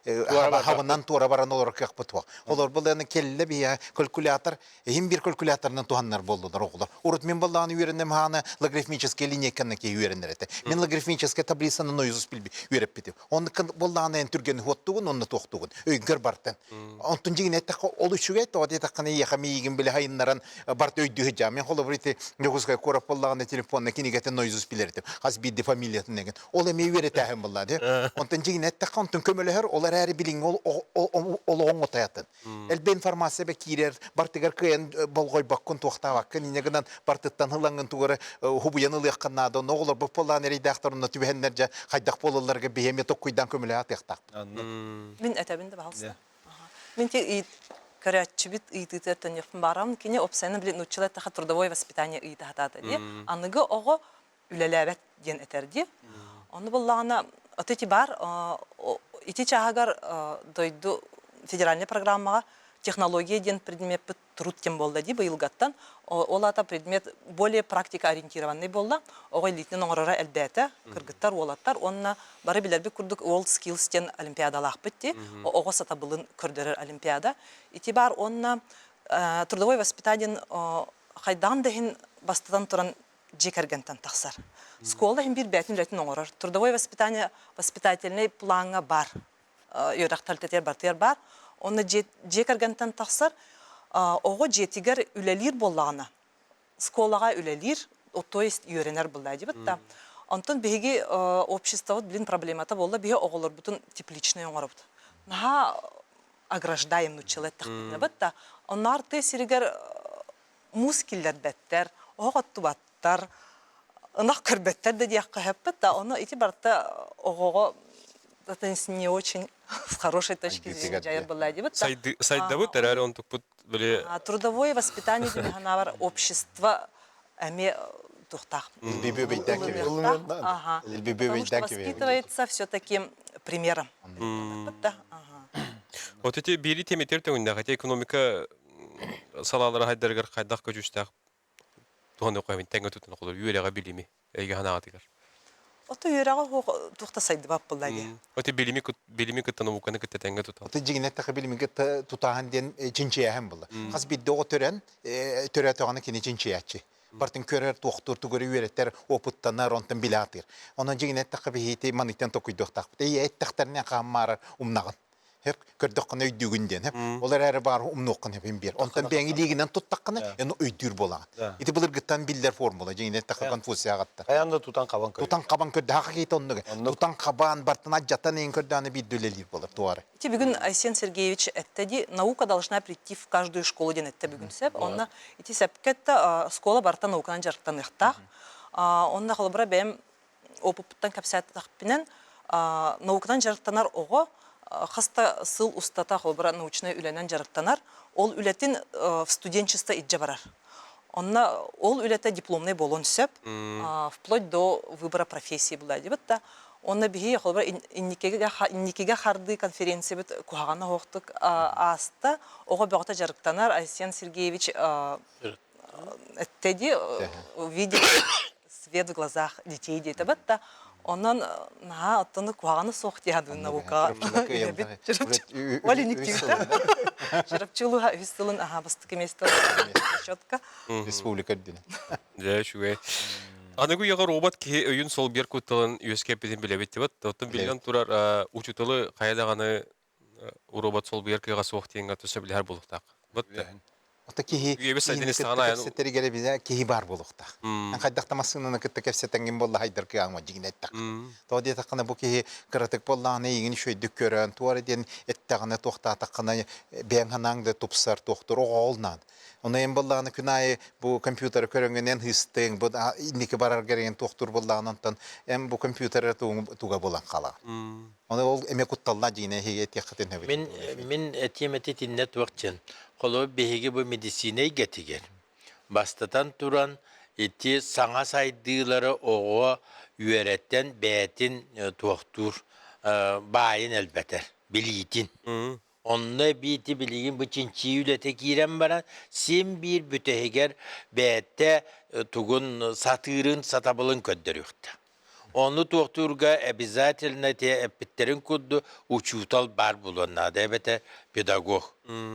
хаваннан тура баран олар как бутва. Олар буланы келле би калькулятор, һәм бер калькуляторны туганнар булдылар оглар. Урут мен буланы үйрәнәм ханы логарифмический линейканы ки үйрәнер әтә. Мен логарифмический таблицаны нойзус билби үйрәп битем. Онны буланы түрген хоттугун, онны тохтугун. Өйгөр бартан. Онтан жигин әтә ол үчүгә то да каны яхамигин биле хайннаран барт өйдү җа. Мен холы брите нөгүскә корап буллаган телефонны кинигәтен нойзус билердем. Хас бидди фамилиясын деген. Ол эме үйрәтә һәм булды. Онтан жигин әтә кантын көмөләр, олар әре билин ол оңотаятын. Элбе информация бе кирер, бартыгар кыен болгой баккын тохтабак, кинегеннән бартыттан хыланган тугары хубуяны лыкканнады. Оглар бу поллан редакторны түбәннәрҗә хайдак болаларга беһеме токуйдан көмөлә атыктак. Мин әтәбинде баһалса. Мин те көрәтчибит ыйтытын яфын барам, кине опсаны билет нучылы таха трудовое воспитание ыйтатады ди. Аныгы ого үлеләбәт ден әтерди. Аны буллагына отети бар, ити чагар дойду федеральный программага технология ден предмет труд тем болды ди быйылгаттан. Ол ата предмет более практика ориентированный болды. Ого литнен оңрара әлбәтә, кыргыттар, олаттар, онна бары билерби курдук World Skills тен олимпиадалах битти. Ого сатабылын көрдөрөр олимпиада. Ити бар онна трудовой воспитание хайдан дехин бастадан туран жекергентен тахсар. Школа хим бир бәтин рәтин оңрар. Трудовой воспитание воспитательный планга бар. Йөрәктәлтәтер бартер бар. Оны жекергентен тахсар. Ого жетигер үлелир боллағына. Сколаға үлелир, то есть үйренер болды деп бітті. Антон беге общество блин проблемата болды, беге оғылыр бұтын тепличный оңыры бұты. Наға ограждаем нучылы тақпетіне бітті. Онар те сиригер мускиллер бәттер, оғатту баттар, ынақ кірбеттер де дейаққа әп бітті. Оны ити барты оғығы не очень с хорошей точки зрения жайыр болды деп бітті. Сайда бұт, әрі он тұқ бұт Трудовое воспитание бар общество эми тухтах. Воспитывается все-таки примером. Вот эти бери темитер төгүндө хотя экономика салалары хайдаргар кайдак көчүштак тоны койбун теңге тутун колор үйрөгө билими эге ханагатыгар. Ото үйрөгө тухта сайды бап булды. Оте билими кыттан уканы кытта теңге тутан. Оте жигинет та билими кытта тутахан ден чинчия һәм булды. Хас бидде о төрен төрөтөганы кини чинчиячы. Бартын көрөр тоқтур тугөр үйреттер опыттанар онтан билатыр. Онун жигинет та бихити манитен токуйдуктак. Тей эттактарына каммар умнаган. Hep kördükkünü öydüğünden hep. Olar her bar umnokkun hepim bir. Ondan ben iliğinden tuttakkını yani öydür bolan. İti bulur gittan biller formula. Jine takı konfusya gatta. Ayanda tutan kaban kör. Tutan kaban kördü hakiki onnu. Tutan kaban bartına jatan en kördüğünü bir dölelir bulur tuarı. İti bugün Aysen Сергеевич эттеди наука должна прийти в каждую школу ден этте бүгүн сеп. Онна ити сепкетте школа барта науканан жарыктан ыктак. Онна холбара бем опыттан капсат такпинен науканан жарыктанар ого хаста сыл устата холбара научная үләнен жарыктанар, ол үләтин в студенчество иджа барар. Онна ол үләтә дипломный болон сөп, вплоть до выбора профессии була дибетта. Онна биһи холбара инникеге харды конференция бит куһагана хоқтык аста, ого бөгөтө жарыктанар Айсен Сергеевич эттеди видит свет в глазах детей дейт бетта. Онан на оттоны куаганы соқты ядын наука. Валиник тиюта. Жарапчылыға үстілін бастық еместі шотка. Республика діне. Да, шугай. Анығу яға робот ке өйін сол бер көттілін өскепеден білебетті бат. Оттын білген тұрар учутылы қайдағаны робот сол бер кеға соқты енға төсі білер болықтақ. Ota kihi kefsetleri gele bize kihi bar bulukta. En kaydakta masınını kıtta kefsetengin bolla haydar kıyağıma jignetak. To diye takına bu kihi kıratık bolla ne yigini şöyle dükörön. Tuarı diyen ettağına tohta takına ben hanangda tupsar tohtur oğulnan. Ona en bollağını künayı bu kompüteri körüngün en hıstığın bu indiki barar gereğin tohtur bollağınından en bu kompüteri tuğa bolan kala. Ona ol emek uttallar jigine heye tekhatin hevi. Min etiyemeti tinnet vaktin. Kolu behigi bu medisiney getiger. Bastatan turan eti sana saydıları oğu üyeretten beytin tuhtur bayın elbeter bilitin. Onunla biti bilgin bu çinçi ülete giren baran sim bir büteheger beyette tugun satırın satabılın köddürüktü. Onu tuhturga обязательно te epitlerin kuddu uçutal bar bulunnadı ebete pedagog.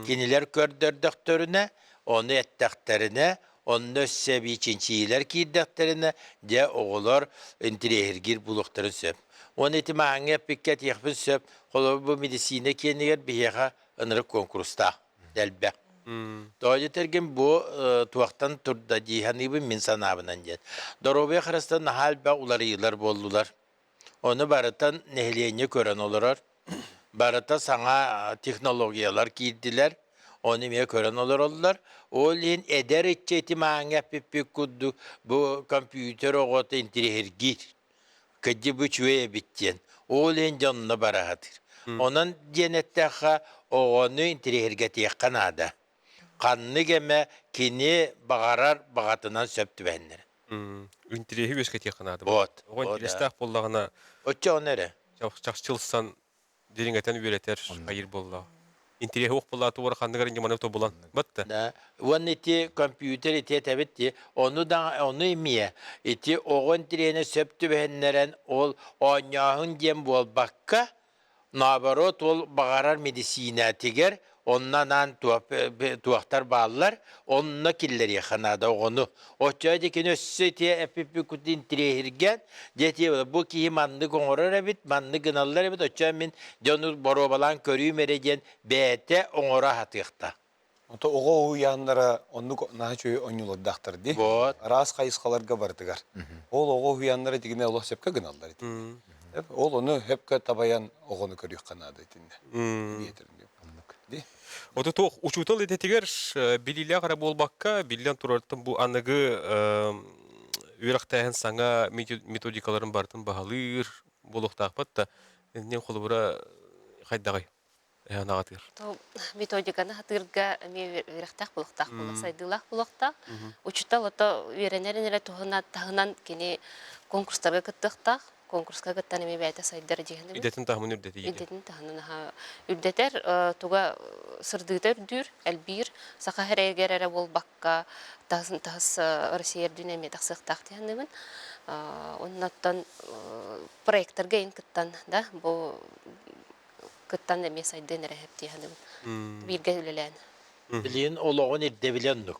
Kiniler kördürdüklerine, onu ettiklerine, onun össebi çinçiler kiddiklerine de oğullar intirehirgir bulukların söp. Onu etimağına pikket yakpın söp, kolu bu medisine kendiler bir yaka ınırık konkursta. Delbek. Doğru tergen bu tuaktan turda cihanı bir minsan abından jet. Dorobe kırastan hal ba uları yıllar boldular. Onu baratan nehliyene kören olarar. Barata sana teknolojiyalar giydiler. Onu miye kören olur oldular. Olin eder içeti mağına pipik kuddu. Bu kompüter oğut intirihir gir. Kıcı bu çüveye bittiyen. Olin canına barahatır. Onun cennetteki oğunu intirihirge tiyakkanada. Kanını geme kini bağarar bağatından söptü benleri. Üntirehi ösket yakınadı. Bot. Oğun tilestah bollağına Oça o nere? çakçılsan deringeten üreter, hayır bolla. Intirehi ok bolla tuvar kandıgarın yamanı to bulan. Battı. Da. Onun iti kompüter iti tebitti. Onu emiye. İti oğun trene söptü benleren ol onyahın diyem bol bakka. Nabarot ol bağarar medisine tiger. Ondan tuhaktar bağlılar. Onunla killeri yakınada onu. O çaydaki nössetiye epipi kutin tirehirgen. Deti bu ki manlı konurar ebit. Manlı gınallar ebit. O çaymin canı borobalan körüyüm eregen. Beyte onora hatıqta. Ото ого уяннара онну нахачы онюлдактыр ди. Вот. Раз кайыскаларга бардыгар. Ол ого уяннара дигине Аллах сепке гыналдар ди. Ол onu hepke tabayan ogonu körüyük kanadı itinde. Ди. Oto toq uçutal etetiger bilile qara bolbakka billen turartın bu anıgı üyraktahen sana metodikaların bartın bahalır boluqtaq batta. Ne xolubura qaydagay. Nağatır. То методиканы хатырга ми верехтах булактах булак сайдылах булакта. Учутал ото веренеринере тахынан кини конкурстарга кыттыктах. Конкурска кыттан эми бәйте сайдар дигенде. İdetin tahmin ürdeti. Идетин тахынан ха үрдетер туга сырдыгытар дүр элбир сака херегерере болбакка тасын тас Россия дүнеме тахсыктах дигендебин. Оннаттан проекттарга ин кыттан да бу кыттан эме сайдын эреп дигендебин. Бирге үлелен. Bilin oloğun eddebilennük.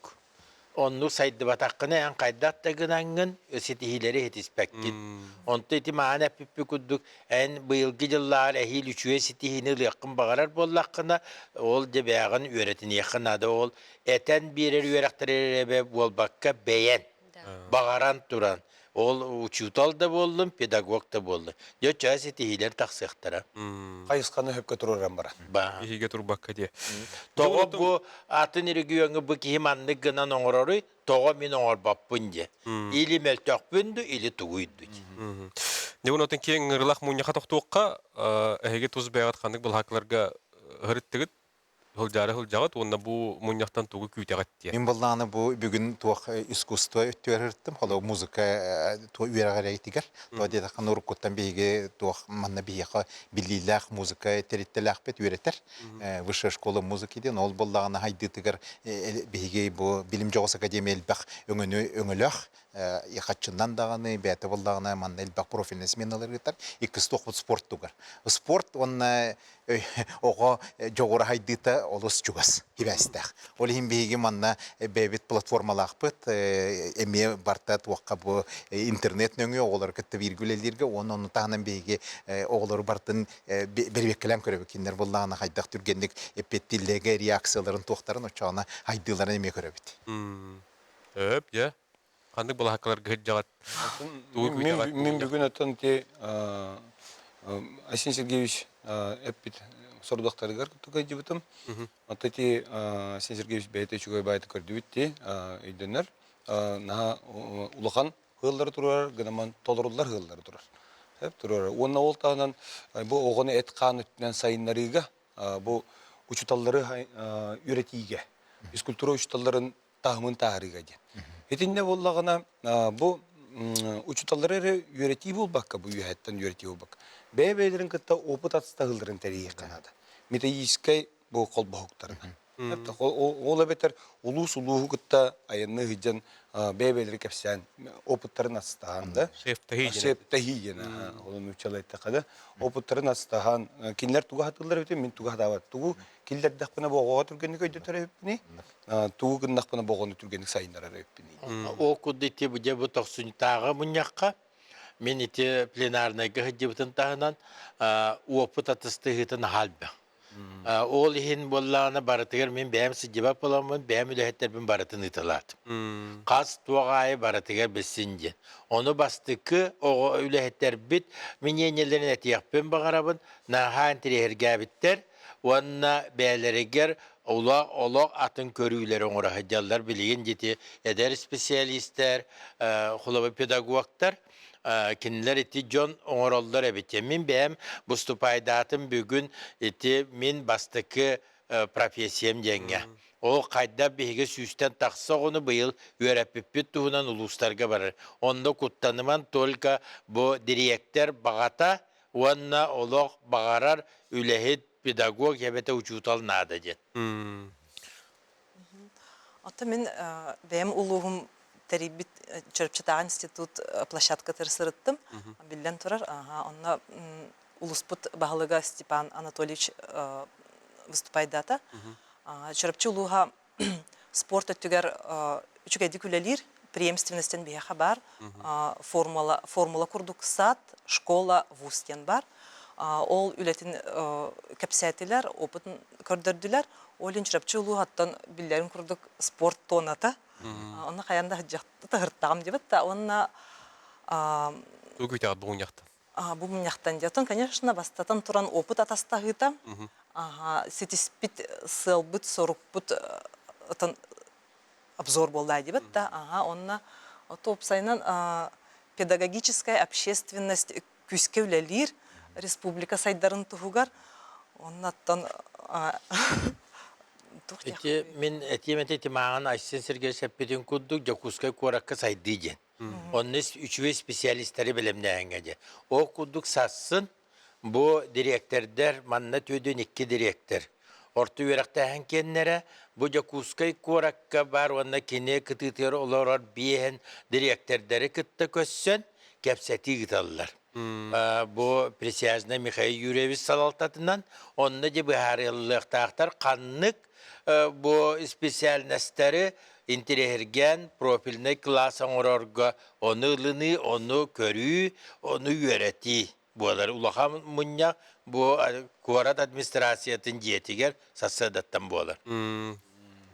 Onu saydı batakkına en kaydat da gınangın ösetihileri hetispekkin. Onta eti maana pipi kudduk en bıyılgı yıllar ehil üçüye setihini yakın bağırar bollakkına ol debağın öğretini yakınada ol. Eten birer öğretleri bol bakka beğen. Bağıran duran. Ol uçutal da boldum, pedagog da boldum. Yoça setihiler taksıqtıra. Kayıskаны hepke tururan bara. Ba. İhige turbakka diye. Toğa bu atın irigiyonu bu kihimanlı gınan oğrarı, toğa min oğar bappın diye. İli meltak bündü, ili tuğuydu. Ne onotun ki ngırlaq munyaka toqtuqqa ehege tuz bayat qandık bul haklarga hırıttıgıt hıljagat onda bu munyaktan tuğu küytegat diye. Мен болланы бу бүгүн туак искусство өттөрүртүм. Холо музыка ту үерагәрәйтигәр. Тоди да канур коттан биге туак манна бияка биллилах музыка тереттелах бет үеретер. Высшая школа музыки ден ол боллаганы хайдытыгар биге бу билим жогос академия бак өңөлөх якачындан даганы бәте боллаганы манна бак профильный сменалар гитар. Икки сток спорт тугар. Спорт онна ого жогора хайдыта олос чугас. Хибастах. Ол хим биге манна бебит платформалах бит эме барта туакка бу интернет нөңө олар кетти виргүлелерге оны таанан биге оглор бартын бербеккелем көрөбү киндер булланы хайдак түргендик эпеттилеге реакцияларын туактарын очана хайдыларын эме көрөбүт. Öp ya. Qandık bul haklar gıhjagat. Мен бүгүн аттан те Асен Сергеевич эппит сордуктарыгар тугай жибитим. Атати Асен Сергеевич бейте чугай байты көрдүбүт те үйдөнөр. На улахан хыллары турар, гынаман толурулар хыллары турар. Хеп турар. Онна ол тагынан бу огону эт кануттан сайыннарыга бу учуталлары үретиге. Физкультура учуталларын тахмын таарыга ди. Этинде боллагына бу учуталлары үйрети болбакка бу үйәттен үйрети болбак. Бәбәләрен кытта опыт атстагылдырын тәрие канада. Методический бу колбахуктарына. Ол әбетер улус улуһу кытта аянны хиджан бәбәләре кәпсән опыттарын атстаган да. Шептахиена. Олон учалайта када опыттарын атстаган кинләр туга хатылар бит мен туга дават. Тугу килләр дәхпена богога тургенне көйдә тарапны. Тугу гыннахпена богоны тургенне сайыннар арапны. О куддите бу жебу токсунтага муньякка мен ите пленарныйга хыджыбытын тагынан опыт атыстыгытын халбы. Ол ихин боллағына барытыгар мен бәйім сыджыбап боламын, бәйім үләхеттер бін барытын ытылады. Қас туағайы барытыгар бәссінже. Оны бастықы үләхеттер біт, мен енелерін әтияқпен бағарабын, нағайын тірехерге біттер, онына бәйлерігер олақ атын көрүлер оңыра хыджалар білеген жеті әдер специалистер, құлабы педагогтар, кинилер ити Джон оңороллар эбите. Мен бәм буступайдатым бүгүн ити мен бастыкы профессиям жеңге. Ол қайда беге сүйістен тақса оны быйыл үйрәппіппет туғынан улустарға барыр. Онда куттаныман только бұ директор бағата, онна олық бағарар үләхет педагог ебете учутал нада жет. Ата мен бәм улуғым Терибит Чөрпчатагы институт площадка тырсырыттым. Билден турар. Онна улуспут баһалыга Степан Анатольевич выступайдата. Чөрпчү улуга спорт өттүгер үчүгәди күлелир преемственностен бия хабар. Формула курдук сад, школа, вустен бар. Ол үлетин кәпсәтиләр, опытын көрдөрдүләр. Олин чөрпчү улугаттан билләрен курдук спорт тоната. Онна каянда жакты тагырттагым дебет та онна Үгүйтәгәт бугун яктан. бу мыняктан жатын, конечно, бастатан туран опыт атастагыта. Сетиспит сылбыт сорукпут обзор болдай дебет та. Онна топсайнан педагогическая общественность күскевлелир республика сайдарын тугар. Оннаттан Эти мен этимети маған Айсен Сергей Сәппетін күддік Жакускай Коракка сайды жен. Оның үшве специалистері білімнәңге же. О күддік сасын бұ директордер, манна төйден 2 директор. Орты үйрақтағын кеннері, бұ Жакускай Коракка бар, онна кене кытытыр олар бейін директордері кытты көссен, кәпсәті кыталылар. Бұ присяжна Михаил Юрьевич салалтатынан, онна же бұхарылықтақтар қаннық bu spesialistleri interhergen profilne klasa orga onu ılını onu körü onu yöreti bular ulaha munya bu kuarat administrasiyatın jetiger sasadattan bular.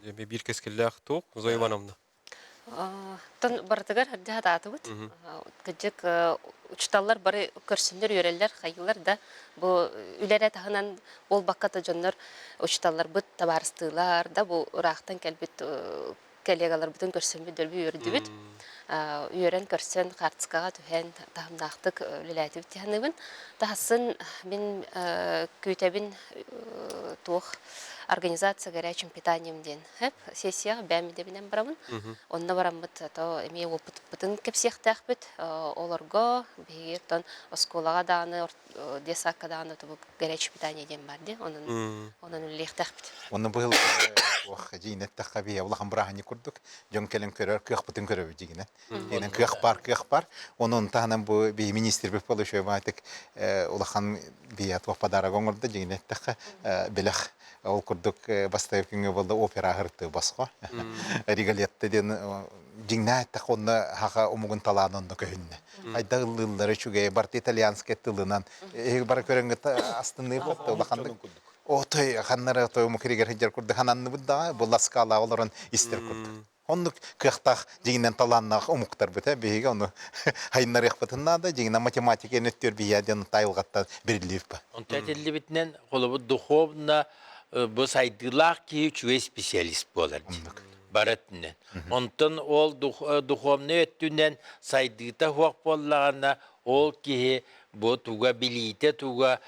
Bir keskillah toq Zoya Ивановна. Тон бартыгар хадда хататыбыт. Кыжык учталлар бары көрсүндөр үйрелер, хайылар да бу үлере тагынан ол бакката жоннор учталлар бут табарыстылар да бу рахтан келбит коллегалар бүтүн көрсөнбү дөрбү үйрөдүбүт. Үйрен көрсөн картскага түһен тахымдактык үлелетип тяныбын. Тасын мен күйтебин тух организация горячим питанием ден. Хеп сессия бәмиде бинен барамын. Онда барамбыт то эме опыт бутын кепсехтах бит. Оларга бигертон осколага даны десакка даны то горячее питание ден барды. Онун лехтах бит. Оны быйыл вах жинет тахаби Аллахым брахани курдук. Жон келен көрөр, кык бутын көрөбү жигине. Енен кык бар. Онун таханан бу би министр беп болушу байтык Аллахым бият вах подарок оңорду жигине таха белах ол курдук бастайып күнгө болду опера хырты баска. Регалетте ден жигнат тахонна хака умугун талаанында көһүнне. Айда ыллары чуге барт итальянский тылынан бар көрөнгө астыны болду Аллахым. Отой ханнара той мукригер хиджер курды хананны буда буласкала олорун истер курды. Оннук кыхтах жигинен таланнак умуктар бите биге оны хайнар яхпатында да жигинен математика энеттер бияден тайылгатта берилип ба. Он тәтелли битнен колобу духовна бу сайдылак ки чуе специалист болар. Баратнен. Онтон ол духовны өттүнен сайдыта хуак боллагана ол ки бу туга билите туга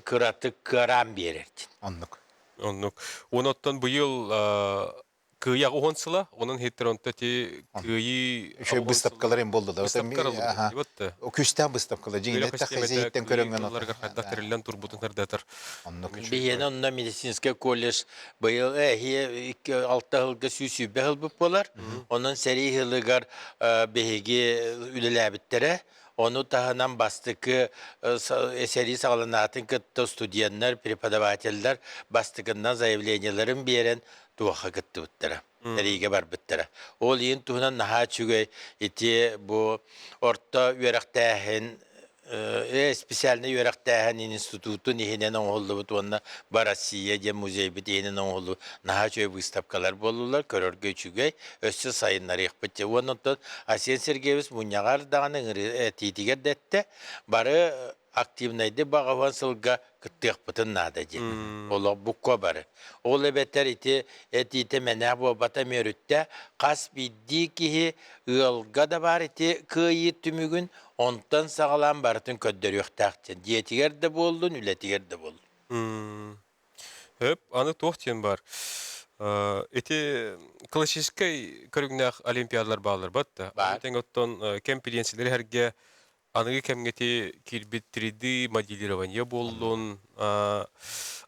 кыратык кырам берет. Оннук. Оннук. Оноттан быйыл кыя уонсыла, onun хиттеронта ти кыйы Шөй выставкалар им болды да. Выставкалар Ага. болду. О күстә выставкалар. Жиңне тахайзыйттен көрөнгөн Оларга кайда терилен турбутун тердетер. Биен онна медицинский колледж быйыл эхи 6 жылга сүсү бел болар. Онун сери хылыгар беге үлеләбиттере. Onu tahanan bastıkı eseri sağlanatın kıttı studiyenler, prepodavateller bastıkından zayıflayanların bir yerin tuvaha kıttı bittere. Nereye var bittere. Ol yiyin tuhunan naha çügey iti bu orta üyerektehin spesialne üyerektehin institutu nihinen oğullu bit onna Barasiye diye muzey bit ihinen oğullu naha çügey bu istapkalar bollular körörgöy çügey össü sayınları yıkbıtçı. Onun Asiyen Sergeyevich munyagar dağının titiger dette barı aktivnaydı bağavan sılga kıttık bıtın nadadı. Ola bukko barı. Ola beter iti menah bu bata mörütte kas biddi ki ılga da var iti kıyı tümügün ondan sağlam barıtın köddörü yoktağıtın. Diyetiger de boldun, ületiger de boldun. Hep anı tohtien бар. Эти классический көрүгнах олимпиадалар баалар батта. Бар. Тен оттон конференциялар herge аныгы кемгети кирбит 3D моделирование болдун.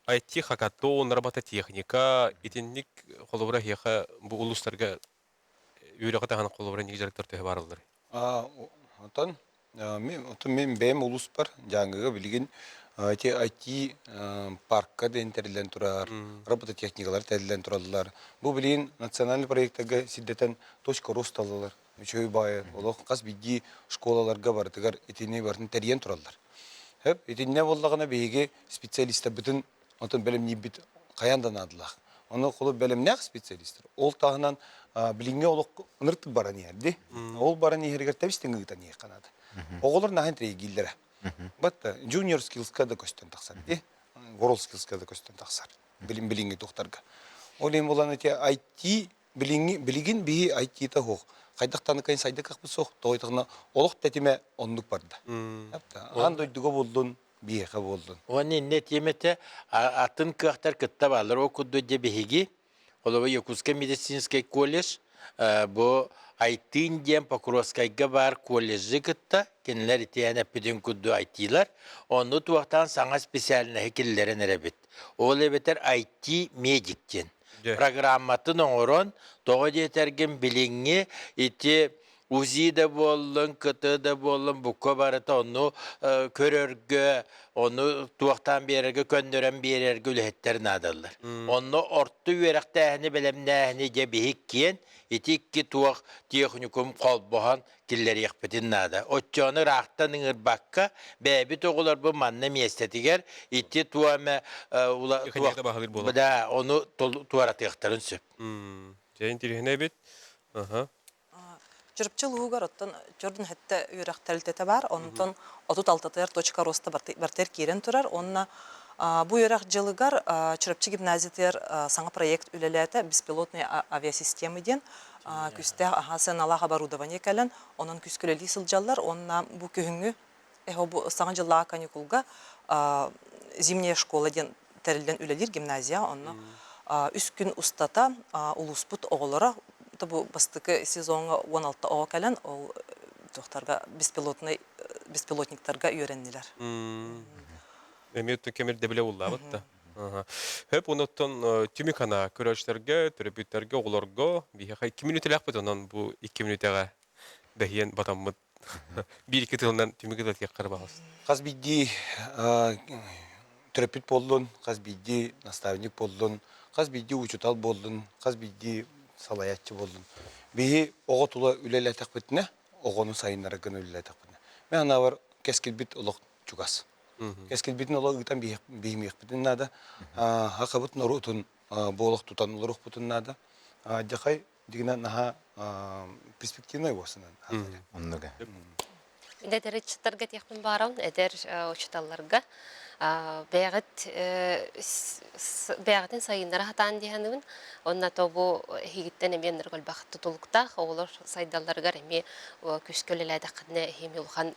IT хакатон, робототехника, итинник холобра хеха бу улустарга үйрөгө таган холобра нигизеректер те барылдыр. Мен бәм улус бар, жаңғыға білген IT паркка дейін тәрілден тұрар, робототехникалар тәрілден тұралылар. Бұл білген национальный проекттегі сиддетен точка рост алылар. Үшөй байы, олық қас бидді школаларға бардығар, етіне барын тәрген тұралылар. Етіне болдағына бейге специалистер бүтін, отын бәлім не біт қаяндан адылақ. Оны қолы бәлім нәқ специалистер. Ол тағынан білінге олық ұныртып баран ерді. Ол баран ергер тәбістен ғыйтан ең қанады. Оғылар нағын тірегі келдері. Батта junior skills'ка да көстен тақсар, world skills'ка да көстен тақсар. Білінге тоқтарға. Ол ең болан өте IT білген бейі IT-та хоқ. Қайдақтаны кайын сайды қақпы соқ, тоғайтығына олық тәтіме ондық барды. Ан дойдыға болдың, бейеға болдың. Оны нет емете атын кықтар кітта балыр. О күдді де бейге, олығы Якутска медицинский колледж, бұл Айтын дем Покровскайга бар колледжі кітта, кенілер итиян әппеден күдді айтилар, оны туақтан саңа специаліне хекелілерін әрәбет. Ол әбетер IT медиктен. Программатын оңырын, тоғы детерген біліңе ити УЗИ да болын, КТ да болын, бұққа барыта оны көрерге, onu tuğaktan bererge köndören bererge ülhetlerin adallar. Onu orta üyerektähini belemnähini je bihik kiyen, etikki tuğak teknikum kolbohan killeri yakpetin nada. Otçonu rahtan ıngır bakka, bäbi toğular bu manna miestetiger, iti tuğame onu tuğarat yaktarın söp. Jayın tirihine bit. Жырыпчыл угар оттон жордун хетте үйрәктәлтете бар, онтон отут алтатыр точка роста бартер кирен турар. Онна бу үйрәк жылыгар чырыпчы гимназиятер саңа проект үлеләте беспилотный авиасистема ден күстә сыналах оборудование калан, онун күскөлели сылжаллар, онна бу көһүңү бу саңа жылла каникулга зимняя школа ден терилден үлелер гимназия, онна үс күн устата улуспут оголора bu bastıkı sezonu 16 oğa kelen o doktorga bespilotniklarga öğrendiler. Emiyotun kemer debile ulla batta. Hep onotton tümükana köröçlerge, terapitlerge, oğlarga bir hay 2 minut laqbet onan bu 2 minutaga behiyen batamıt 1-2 tılından tümükada tekrar bağız. Qaz biddi terapit boldun, qaz biddi nastavnik boldun, qaz biddi uçutal boldun, qaz biddi salayatçı boldun. Bihi oğa tula ülele takbetine, oğanın sayınları gını ülele takbetine. Ben ana var keskil bit olaq çugas. Keskil bitin olaq gıtan bihim yakbetin nada. Haqabıt narutun boğlaq tutan olaq butun nada. Jakay digina naha perspektivnay bolsunan. Onluga. Eder çıtırga tekmin baram, eder uçutallarga. Бәғітін сайындары хатан дегенігін, онна тобу хигіттен емендер көл бақыт тұтылықта, олар сайдалларғар еме күскөлеләді қадына еме ұлған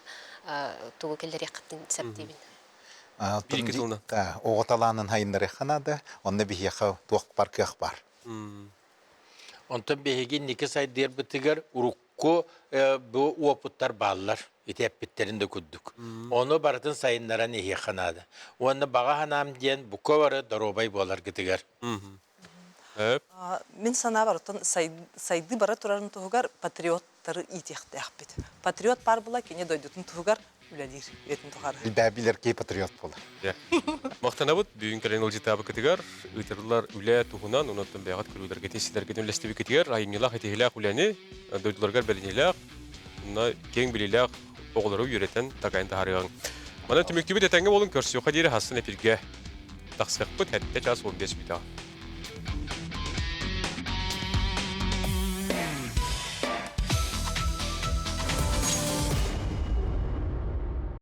тұғы келдер еқіттін сәптейбін. Bir-2 tılından. Oğutalanın hayınları xanada, onda bir yaxa tuaq parkıq бар. Ondan behegin niki saydır bitiger urukku bu oputlar bağlar. İtepitlerinde kudduk. Onu baratın sayınlara nehiye kanadı. Onu bağa hanam diyen bu kovarı darobay bolar gitiger. Hep. Мен сана барытын сайды бара турарын туһугар патриоттары итехтәх бит. Патриот бар була кине дойдутун туһугар үләлир ветин тухар. Билбәбилер кей патриот болар. Мақтанабыт бүгін кәрен ол жетабы кетігер, ұйтырлар үлә туғынан, онаттан бәғат көрулерге тесілерге дөңләстебі кетігер, айымнелақ әтегіләқ үләні, дойдыларғар бәлінеләқ, онна кең білеләқ оғылары үйретен тағайын тағарыған. Мана түміктебі дәтәңгі болын көрсіуға дейірі хасын әпірге тақсық бұд, әтті час 15 бита.